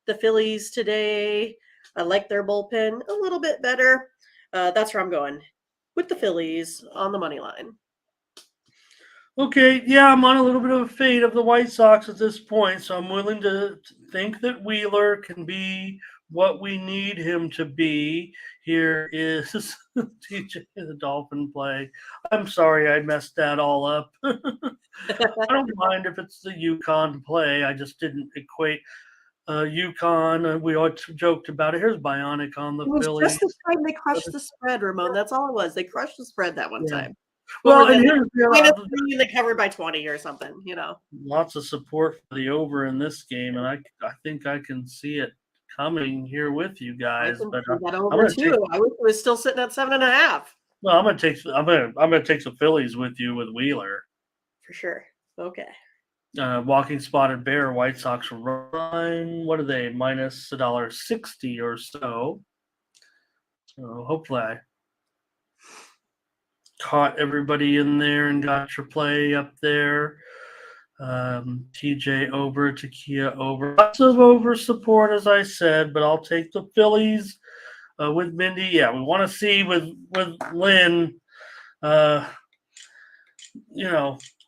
the Phillies today. I like their bullpen a little bit better. That's where I'm going with the Phillies on the money line. Okay, yeah, I'm on a little bit of a fade of the White Sox at this point, so I'm willing to think that Wheeler can be what we need him to be. Here is TJ the Dolphin play. I'm sorry I messed that all up. I don't mind if it's the Yukon play. I just didn't equate Yukon. We all joked about it. Here's Bionic on the It was Phillies. just the time they crushed the spread, Ramon. That's all it was. They crushed the spread that one Yeah. time. What Well, were and they? here's Minus the 3 and they covered by 20 or something, you know. lots of support for the over in this game, and I think I can see it coming here with you I guys. can But see that I'm over gonna too. take I wish it was still sitting at 7.5 I'm gonna take some Phillies with you with Wheeler. for sure. Okay. Walking Spotted Bear, White Sox run. What are they? Minus $1.60 or so. So hopefully I caught everybody in there and got your play up there. TJ over, Takia over. Lots of over support, as I said, but I'll take the Phillies with Mindy. Yeah, we want to see with Lynn. Uh,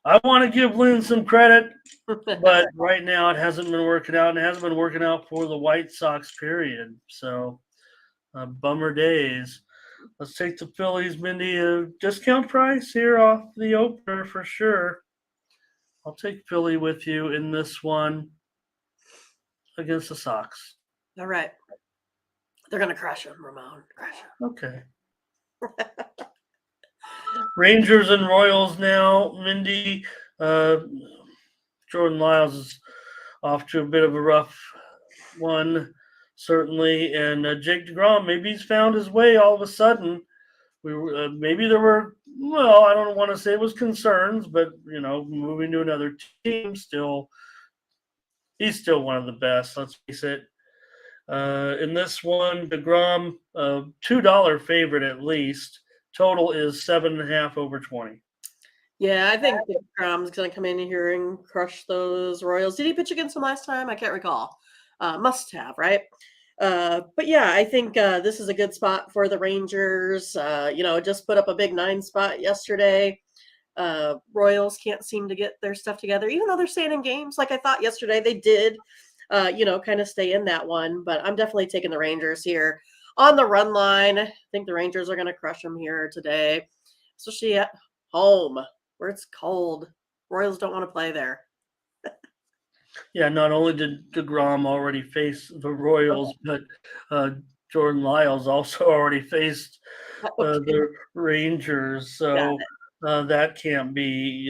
I want to give Lynn some credit, but right now it hasn't been working out, and it hasn't been working out for the White Sox. Period. So bummer days. Let's take the Phillies, Mindy. A discount price here off the opener for sure. I'll take Philly with you in this one against the Sox. All right. They're going to crush them, Ramon. Crush them. Okay. Rangers and Royals now. Mindy, Jordan Lyles is off to a bit of a rough one, certainly. And Jake DeGrom, maybe he's found his way all of a sudden. Maybe there were, well, I don't want to say it was concerns, but, moving to another team he's still one of the best, let's face it. In this one, DeGrom, $2 favorite at least. Total is 7.5 over 20. Yeah, I think DeGrom's going to come in here and crush those Royals. Did he pitch against them last time? I can't recall. Must have, right? But yeah, I think this is a good spot for the Rangers. Just put up a big 9 spot yesterday. Royals can't seem to get their stuff together, even though they're staying in games. Like I thought yesterday they did, kind of stay in that one. But I'm definitely taking the Rangers here on the run line. I think the Rangers are going to crush them here today, especially at home where it's cold. Royals don't want to play there. Yeah, not only did DeGrom already face the Royals, but Jordan Lyles also already faced Okay. the Rangers. Got So it. that can't be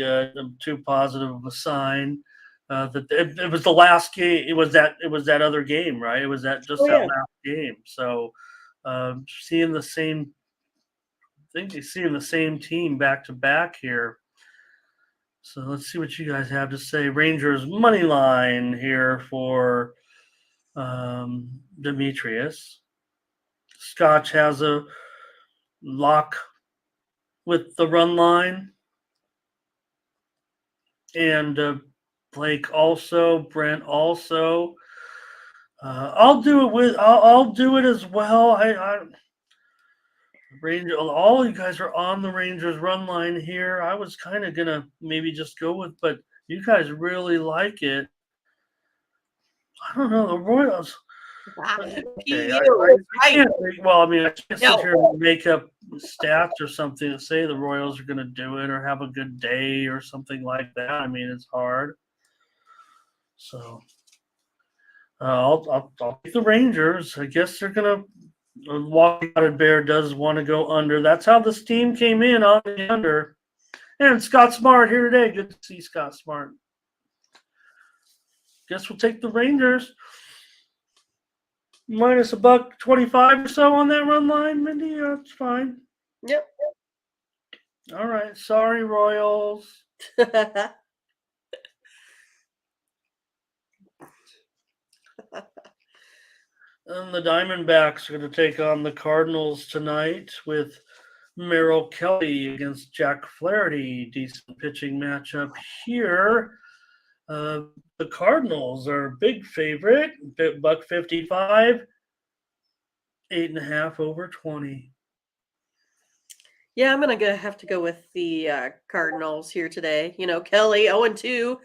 too positive of a sign. That it was the last game. It was that other game, right? It was that Oh that yeah. last game. So seeing the same, I think seeing the same team back to back here. So let's see what you guys have to say. Rangers money line here for Demetrius. Scotch has a lock with the run line, and Blake also, Brent also. I'll do it with. I'll do it as well. Ranger. All you guys are on the Rangers run line here. I was kind of gonna maybe just go with, but you guys really like it. I don't know the Royals. Okay, I can't think, well, I mean, I can't sit No. here and make up stats or something to say the Royals are going to do it or have a good day or something like that. I mean, it's hard. So I'll take the Rangers. I guess they're going to. Walking Out Bear does want to go under. That's how this team came in on the under. And Scott Smart here today. Good to see Scott Smart. Guess we'll take the Rangers. Minus $1.25 or so on that run line, Mindy. That's fine. Yep. All right. Sorry, Royals. And the Diamondbacks are going to take on the Cardinals tonight with Merrill Kelly against Jack Flaherty. Decent pitching matchup here. The Cardinals are a big favorite. $1.55, 8.5 over 20. Yeah, I'm gonna have to go with the Cardinals here today. Kelly 0-2,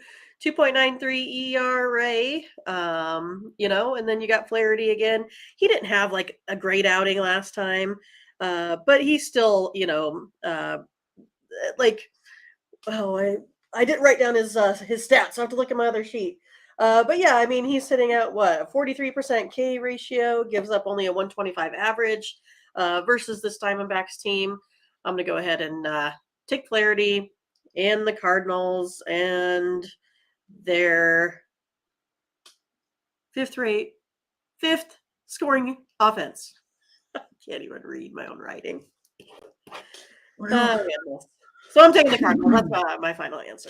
2.93 ERA. And then you got Flaherty again. He didn't have like a great outing last time, but he's still, like I didn't write down his stats. So I have to look at my other sheet. But yeah, I mean he's sitting at what 43% K ratio, gives up only a 125 average versus this Diamondbacks team. I'm going to go ahead and take Flaherty and the Cardinals and their fifth scoring offense. I can't even read my own writing. Well, so I'm taking the Cardinals. That's my final answer.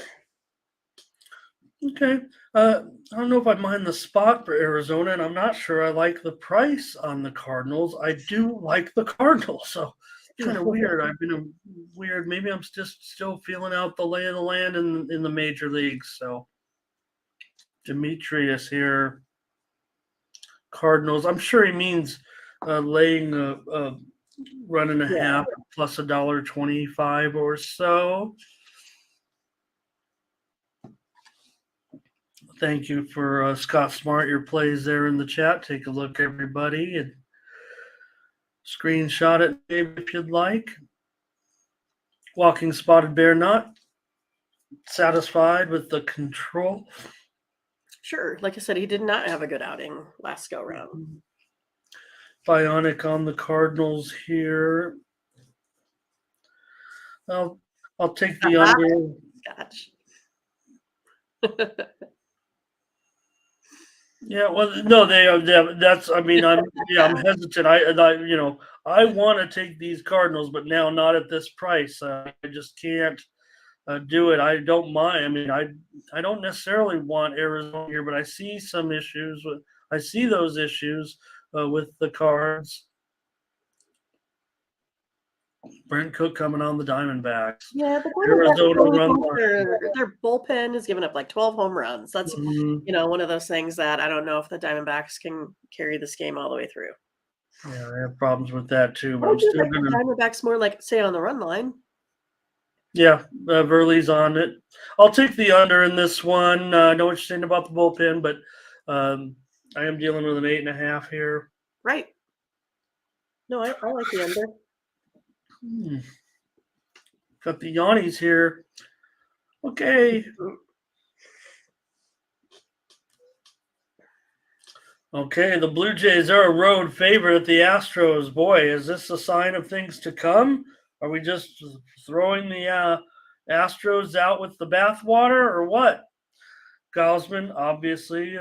Okay. I don't know if I mind the spot for Arizona, and I'm not sure I like the price on the Cardinals. I do like the Cardinals, so kind of weird. I've been weird. Maybe I'm just still feeling out the lay of the land in the major leagues. So Demetrius here, Cardinals. I'm sure he means laying a run and a half plus $1.25 or so. Thank you for Scott Smart, your plays there in the chat. Take a look, everybody, and screenshot it maybe if you'd like. Walking Spotted Bear not satisfied with the control. Sure. Like I said, he did not have a good outing last go round. Bionic on the Cardinals here. I'll take the under. Gosh. Yeah, well, no, they are. That's. I mean, I'm hesitant. I want to take these Cardinals, but now not at this price. I just can't do it. I don't mind. I mean, I don't necessarily want Arizona here, but I see some issues with. I see those issues with the Cards. Brent Cook coming on the Diamondbacks. Yeah, the their bullpen is giving up like 12 home runs. That's one of those things that I don't know if the Diamondbacks can carry this game all the way through. Yeah, I have problems with that too. But I'm still going to Diamondbacks more like say on the run line. Yeah, Verley's on it. I'll take the under in this one. I know what you're saying about the bullpen, but I am dealing with an 8.5 here. Right. No, I like the under. Got the Yannis here. Okay. Okay, the Blue Jays are a road favorite at the Astros. Boy, is this a sign of things to come? Are we just throwing the Astros out with the bathwater or what? Gausman, obviously,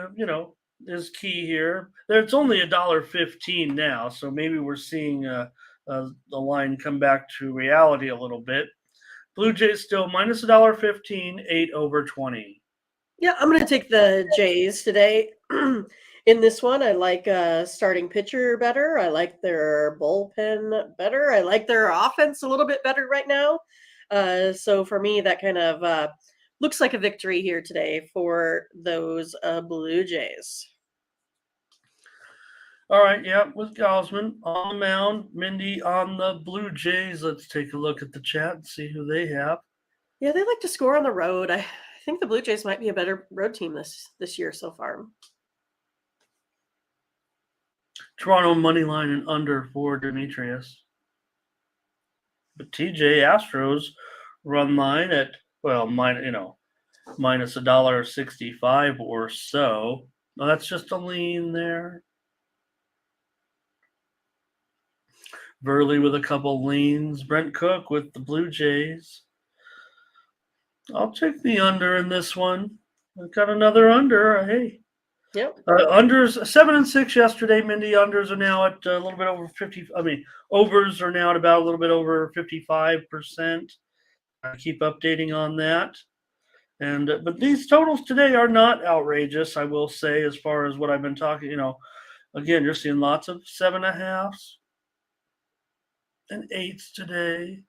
is key here. It's only $1.15 now, so maybe we're seeing the line come back to reality a little bit. Blue Jays still minus $1.15, 8 over 20. Yeah, I'm going to take the Jays today. In this one, I like starting pitcher better. I like their bullpen better. I like their offense a little bit better right now. So for me, that kind of looks like a victory here today for those Blue Jays. All right, yeah, with Gausman on the mound, Mindy on the Blue Jays. Let's take a look at the chat and see who they have. Yeah, they like to score on the road. I think the Blue Jays might be a better road team this year so far. Toronto money line and under for Demetrius. But TJ Astros run line at, well, minus $1.65 or so. Well, that's just a lean there. Burley with a couple leans. Brent Cook with the Blue Jays. I'll take the under in this one. I've got another under. Hey. Yep. Unders 7-6 yesterday. Mindy, unders are now at a little bit over 50. Overs are now at about a little bit over 55%. I keep updating on that. And but these totals today are not outrageous, I will say, as far as what I've been talking. Again, you're seeing lots of 7.5s and 8s today.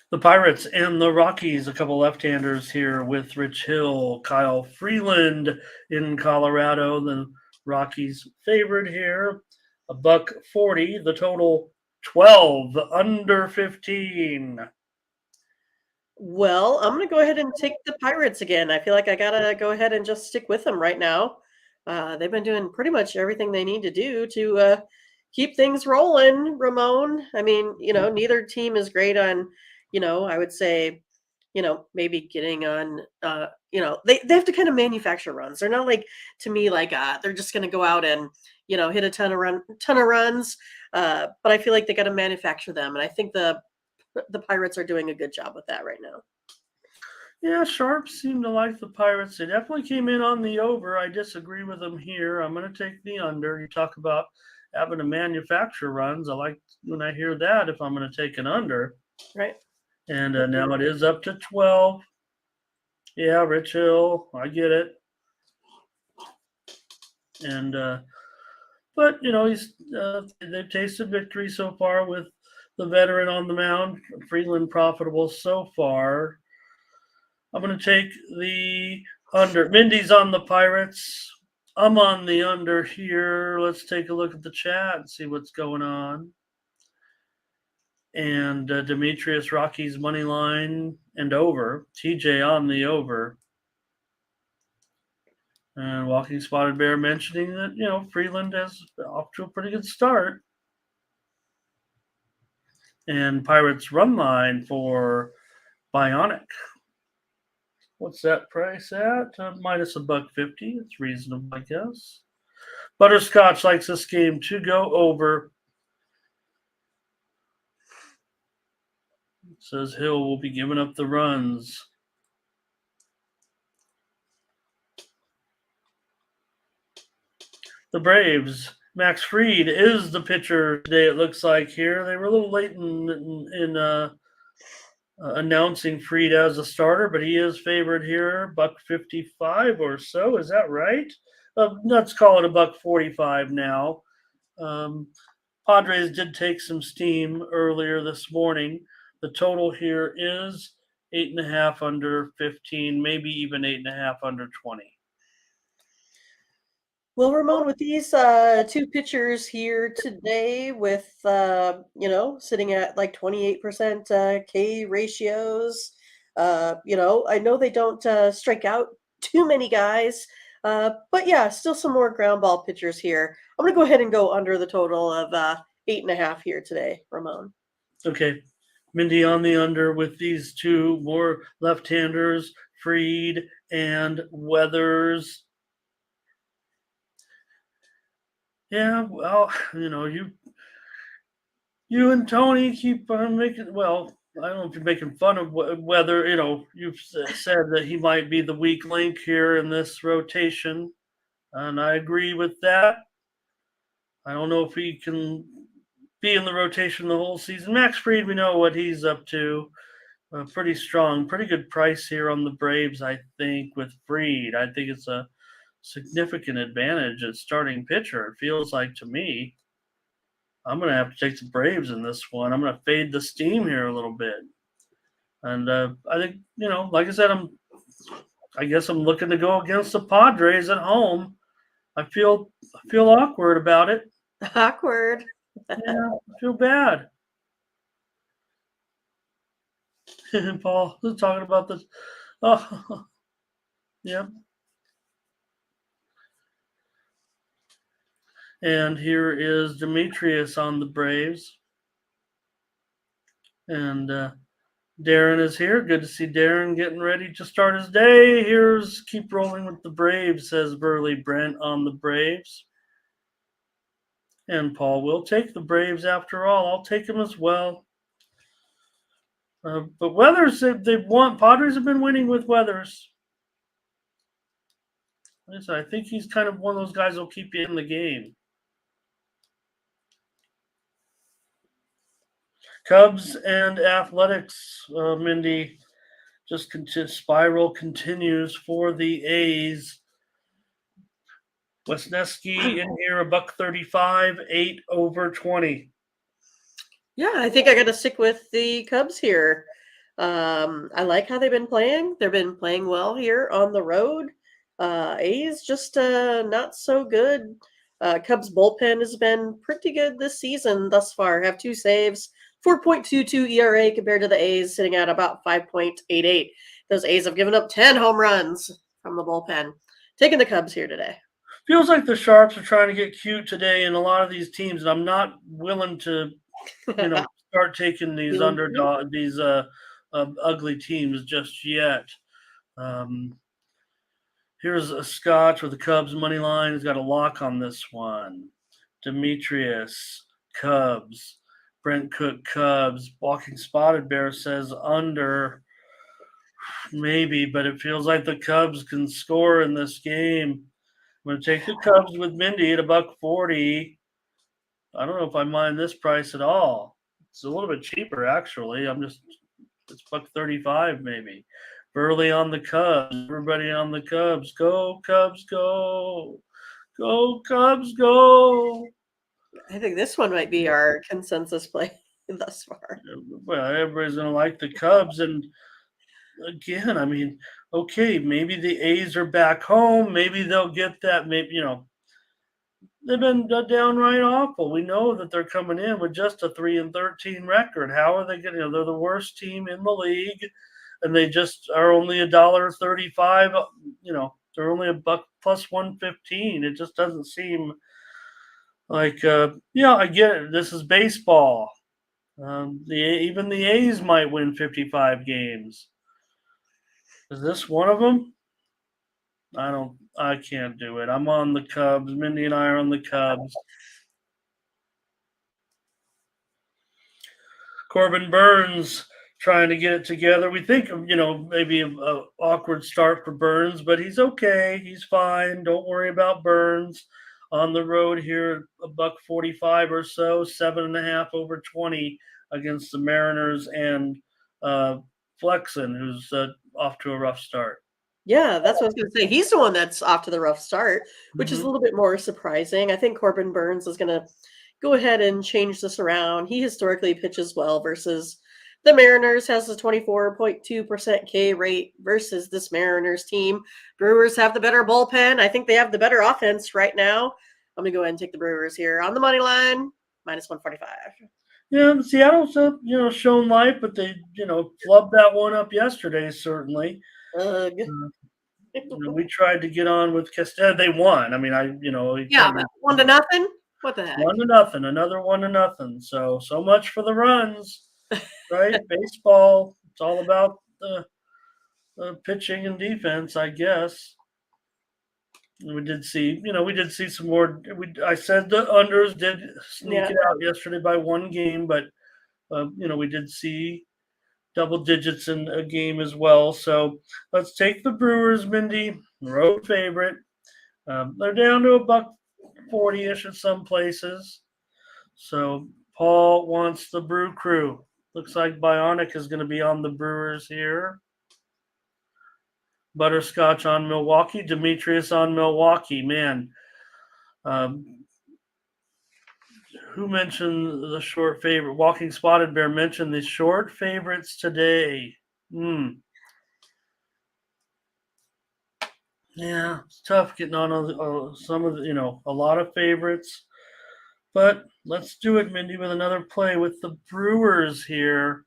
The Pirates and the Rockies, a couple left-handers here with Rich Hill, Kyle Freeland in Colorado. The Rockies favored here, $1.40. The total 12, under 15. Well, I'm going to go ahead and take the Pirates again. I feel like I got to go ahead and just stick with them right now. They've been doing pretty much everything they need to do to keep things rolling, Ramon. I mean, neither team is great on, I would say, maybe getting on, they have to kind of manufacture runs. They're not like, to me, like they're just going to go out and, hit a ton of runs. But I feel like they got to manufacture them. And I think the Pirates are doing a good job with that right now. Yeah, Sharps seem to like the Pirates. They definitely came in on the over. I disagree with them here. I'm going to take the under. You talk about having to manufacture runs. I like when I hear that if I'm going to take an under. Right. And now it is up to 12. Yeah, Rich Hill, I get it. And but he's they've tasted victory so far with the veteran on the mound. Freeland profitable so far. I'm going to take the under. Mindy's on the Pirates. I'm on the under here. Let's take a look at the chat and see what's going on. And Demetrius Rockies money line and over. TJ on the over. And Walking Spotted Bear mentioning that, Freeland has off to a pretty good start. And Pirates run line for Bionic. What's that price at? Minus $1.50. It's reasonable, I guess. Butterscotch likes this game to go over. It says Hill will be giving up the runs. The Braves. Max Fried is the pitcher today, it looks like here. They were a little late in announcing Fried as a starter, but he is favored here, $1.55 or so. Is that right? Let's call it $1.45 now. Padres did take some steam earlier this morning. The total here is 8.5 under 15, maybe even 8.5 under 20. Well, Ramon, with these two pitchers here today with, sitting at like 28% K ratios, I know they don't strike out too many guys, but yeah, still some more ground ball pitchers here. I'm going to go ahead and go under the total of 8.5 here today, Ramon. Okay. Mindy on the under with these two more left-handers, Fried and Weathers. Yeah, well, you and Tony keep on making. Well, I don't know if you're making fun of whether you've said that he might be the weak link here in this rotation, and I agree with that. I don't know if he can be in the rotation the whole season. Max Fried, we know what he's up to. Pretty strong, pretty good price here on the Braves, I think, with Fried. I think it's a significant advantage at starting pitcher. It feels like to me. I'm going to have to take the Braves in this one. I'm going to fade the steam here a little bit. And I think, like I said, I guess I'm looking to go against the Padres at home. I feel awkward about it. Awkward. Yeah, I feel bad. And Paul is talking about this. Oh, Yep. And here is Demetrius on the Braves. And Darren is here. Good to see Darren getting ready to start his day. Here's keep rolling with the Braves, says Burley Brent on the Braves. And Paul will take the Braves after all. I'll take them as well. But Weathers, they've won. Padres have been winning with Weathers. Like I said, I think he's kind of one of those guys who'll keep you in the game. Cubs and Athletics, Mindy, just spiral continues for the A's. Wesneski in here, $1.35, 8/20. Yeah, I think I got to stick with the Cubs here. I like how they've been playing. They've been playing well here on the road. A's just not so good. Cubs bullpen has been pretty good this season thus far. Have 2 saves, 4.22 ERA compared to the A's sitting at about 5.88. Those A's have given up 10 home runs from the bullpen. Taking the Cubs here today. Feels like the Sharps are trying to get cute today in a lot of these teams, and I'm not willing to, start taking these underdog, these ugly teams just yet. Here's a Scotch with the Cubs money line. He's got a lock on this one. Demetrius, Cubs. Brent Cook, Cubs. Walking Spotted Bear says under. Maybe, but it feels like the Cubs can score in this game. I'm going to take the Cubs with Mindy at $1.40. I don't know if I mind this price at all. It's a little bit cheaper, actually. It's $1.35 maybe. Burley on the Cubs. Everybody on the Cubs. Go, Cubs, go. Go, Cubs, go. I think this one might be our consensus play thus far. Well, everybody's going to like the Cubs. And again, I mean, okay, maybe the A's are back home. Maybe they'll get that. Maybe, they've been downright awful. We know that they're coming in with just a 3-13 record. How are they getting? They're the worst team in the league, and they just are only $1.35. They're only $1 plus 115. It just doesn't seem like. I get it. This is baseball. Even the A's might win 55 games. Is this one of them? I can't do it. I'm on the Cubs. Mindy and I are on the Cubs. Corbin Burns trying to get it together. We think, maybe an awkward start for Burns, but he's okay. He's fine. Don't worry about Burns. On the road here, $1.45 or so, 7.5 over 20 against the Mariners and Flexen, who's off to a rough start. Yeah, that's what I was going to say. He's the one that's off to the rough start, which is a little bit more surprising. I think Corbin Burns is going to go ahead and change this around. He historically pitches well versus the Mariners, has a 24.2% K rate versus this Mariners team. Brewers have the better bullpen. I think they have the better offense right now. I'm going to go ahead and take the Brewers here on the money line, minus 145. Yeah, Seattle's shown life, but they flubbed that one up yesterday. Certainly, we tried to get on with Castel. They won. I mean, 1-0. What the heck? 1-0. Another 1-0. So much for the runs, right? Baseball. It's all about the pitching and defense, I guess. We did see some more. I said the unders did sneak it out yesterday by 1 game, but we did see double digits in a game as well. So let's take the Brewers, Mindy, road favorite. They're down to $1.40-ish in some places. So Paul wants the Brew Crew. Looks like Bionic is going to be on the Brewers here. Butterscotch on Milwaukee. Demetrius on Milwaukee. Man, who mentioned the short favorite? Walking Spotted Bear mentioned the short favorites today. Yeah, it's tough getting on some of the, a lot of favorites. But let's do it, Mindy, with another play with the Brewers here.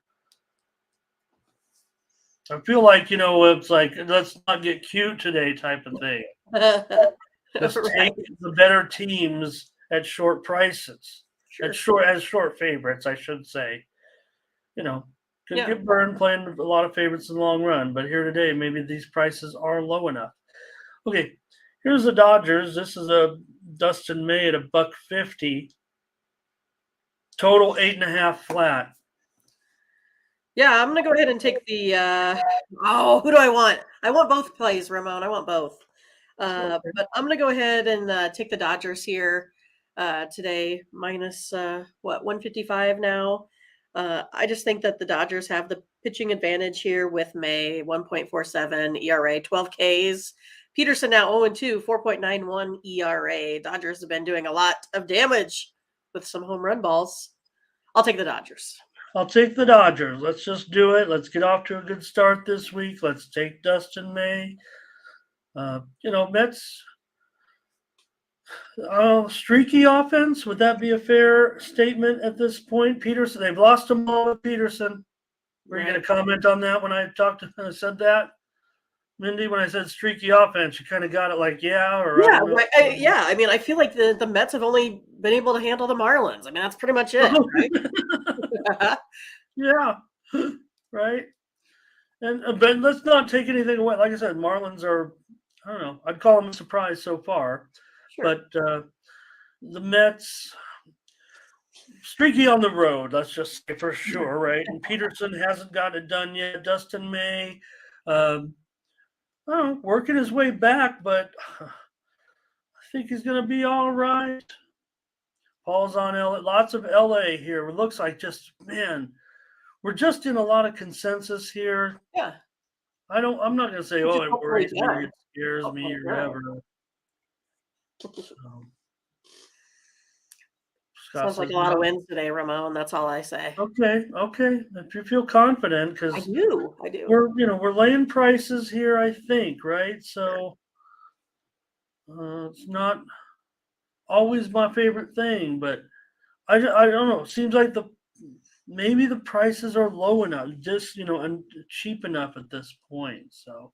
I feel like, it's like, let's not get cute today type of thing. Just Right. take the better teams at short prices, Sure. as short favorites, I should say. Could Yeah. get burned playing a lot of favorites in the long run, but here today, maybe these prices are low enough. Okay, here's the Dodgers. This is a Dustin May at $1.50. Total 8.5 flat. Yeah, I'm gonna go ahead and take the who do I want? I want both plays, Ramon. I want both. But I'm gonna go ahead and take the Dodgers here today, minus 155 now. I just think that the Dodgers have the pitching advantage here with May 1.47 ERA, 12 Ks. Peterson now 0-2, 4.91 ERA. Dodgers have been doing a lot of damage with some home run balls. I'll take the Dodgers. I'll take the Dodgers. Let's just do it. Let's get off to a good start this week. Let's take Dustin May. Mets, streaky offense. Would that be a fair statement at this point? Peterson, they've lost them all with Peterson. Were you going to comment on that when I said that? Mindy, when I said streaky offense, you kind of got it like, yeah, or yeah, right. Yeah. I mean, I feel like the Mets have only been able to handle the Marlins. I mean, that's pretty much it, right? Yeah, right. And but let's not take anything away. Like I said, Marlins are, I don't know, I'd call them a surprise so far. Sure. But the Mets, streaky on the road, let's just say for sure, right? And Peterson hasn't gotten it done yet. Dustin May, I don't know, working his way back, but I think he's going to be all right. Paul's on LA, lots of LA here. It looks like man, we're just in a lot of consensus here. Yeah. I'm not going to say, it worries me, it scares me, or whatever. Sounds like a lot of wins today, Ramon. That's all I say. Okay. If you feel confident, because I do. We're laying prices here, I think, right? So it's not always my favorite thing, but I don't know. It seems like maybe the prices are low enough, just and cheap enough at this point. So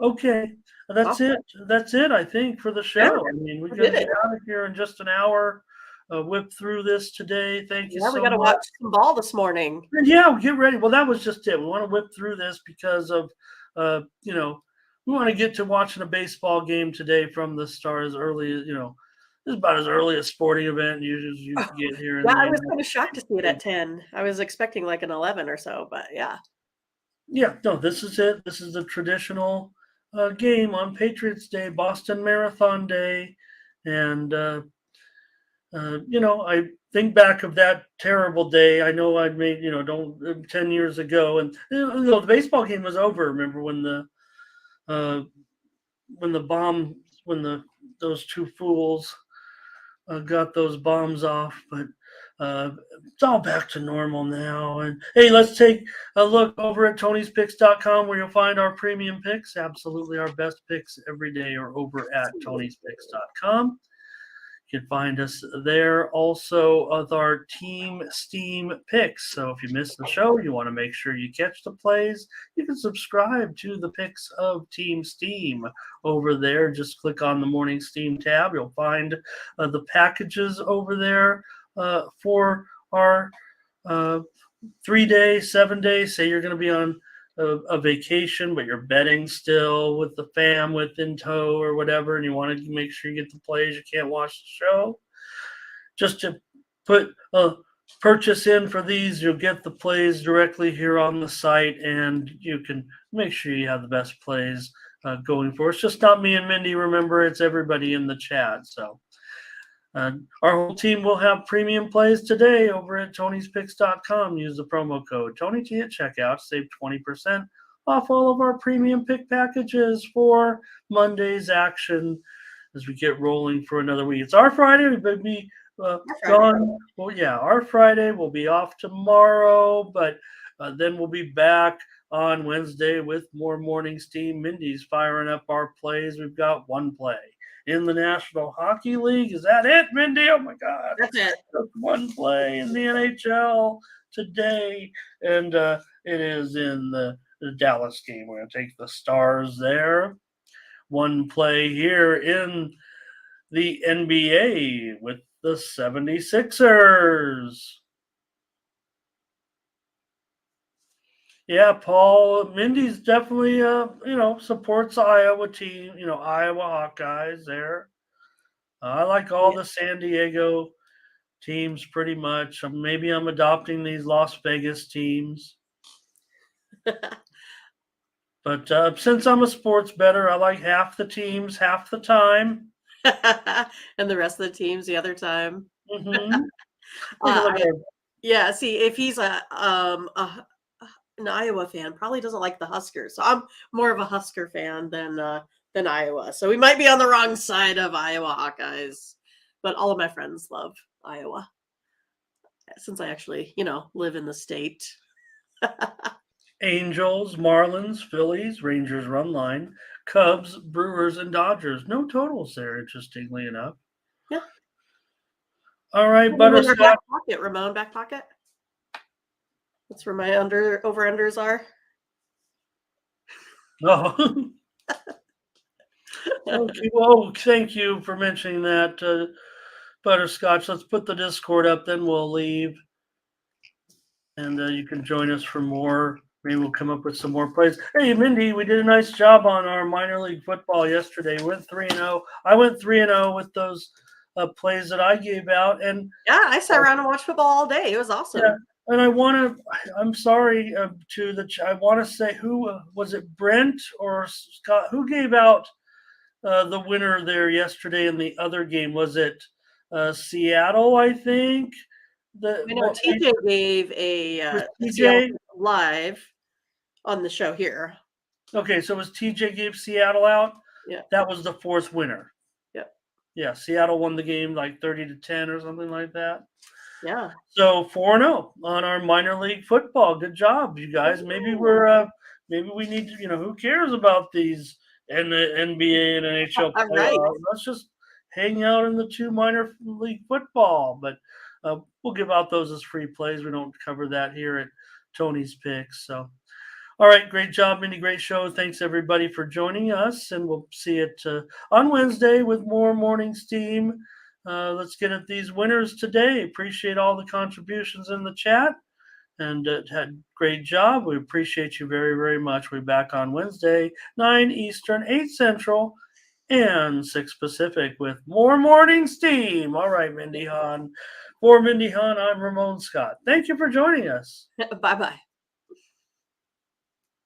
okay, that's it. That's it, I think, for the show. Yeah, I mean, we're gonna get out of here in just an hour. Whip through this today. Thank you so much. We got to watch some ball this morning. Yeah, get ready. Well, that was just it. We want to whip through this because of, we want to get to watching a baseball game today from the start as early as, this is about as early a sporting event you get here. Yeah, I was kind of shocked to see it at 10. I was expecting like an 11 or so, but yeah. Yeah, no, this is it. This is the traditional game on Patriots Day, Boston Marathon Day. And, I think back of that terrible day. I know I made, 10 years ago, and the baseball game was over. Remember when those two fools got those bombs off? But it's all back to normal now. And hey, let's take a look over at Tony'sPicks.com where you'll find our premium picks. Absolutely, our best picks every day are over at Tony'sPicks.com. You can find us there also with our Team Steam picks. So if you missed the show, you want to make sure you catch the plays, you can subscribe to the picks of Team Steam over there. Just click on the Morning Steam tab. You'll find the packages over there for our 3-day, 7-day. Say you're going to be on a vacation, but you're betting still with the fam in tow or whatever, and you want to make sure you get the plays. You can't watch the show. Just to put a purchase in for these, you'll get the plays directly here on the site, and you can make sure you have the best plays going for. It's just not me and Mindy. Remember, it's everybody in the chat. So our whole team will have premium plays today over at Tony'sPicks.com. Use the promo code TonyT at checkout. Save 20% off all of our premium pick packages for Monday's action as we get rolling for another week. It's our Friday. We'll be gone. Well, yeah, our Friday. We'll be off tomorrow, but then we'll be back on Wednesday with more Morning Steam. Mindy's firing up our plays. We've got one play in the National Hockey League. Is that it, Mindy? Oh, my God. That's it. One play in the NHL today, and it is in the the Dallas game. We're going to take the Stars there. One play here in the NBA with the 76ers. Yeah, Paul, Mindy's definitely, supports the Iowa team, Iowa Hawkeyes there. I like all the San Diego teams pretty much. Maybe I'm adopting these Las Vegas teams. But since I'm a sports bettor, I like half the teams half the time. And the rest of the teams the other time. Mm-hmm. I, yeah, see, if he's an Iowa fan, probably doesn't like the Huskers. So I'm more of a Husker fan than Iowa. So we might be on the wrong side of Iowa Hawkeyes. But all of my friends love Iowa. Since I actually, live in the state. Angels, Marlins, Phillies, Rangers run line, Cubs, Brewers, and Dodgers. No totals there, interestingly enough. Yeah. All right, Butterscotch. Back pocket, Ramon, back pocket. That's where my over-unders are. Oh. Okay, well, thank you for mentioning that, Butterscotch. Let's put the Discord up, then we'll leave. And you can join us for more. Maybe we'll come up with some more plays. Hey, Mindy, we did a nice job on our minor league football yesterday. We went 3-0. I went 3-0 with those plays that I gave out. And yeah, I sat around and watched football all day. It was awesome. Yeah, and I'm sorry I want to say, who was it, Brent or Scott? Who gave out the winner there yesterday in the other game? Was it Seattle, I think? TJ gave a TJ live on the show here. Okay, so was TJ gave Seattle out? Yeah. That was the fourth winner. Yep. Yeah, Seattle won the game like 30-10 or something like that. Yeah. So 4-0 on our minor league football. Good job, you guys. Maybe we need to, who cares about these and the NBA and NHL playoffs? Right. Let's just hang out in the two minor league football. But we'll give out those as free plays. We don't cover that here at Tony's Picks. So, all right, great job, Mindy. Great show. Thanks everybody for joining us, and we'll see it on Wednesday with more morning steam. Let's get at these winners today. Appreciate all the contributions in the chat, and had great job. We appreciate you very, very much. We're back on Wednesday, 9 Eastern, 8 Central, and 6 Pacific with more morning steam. All right, Mindy Hahne. For Mindy Hahne, I'm Ramon Scott. Thank you for joining us. Bye-bye.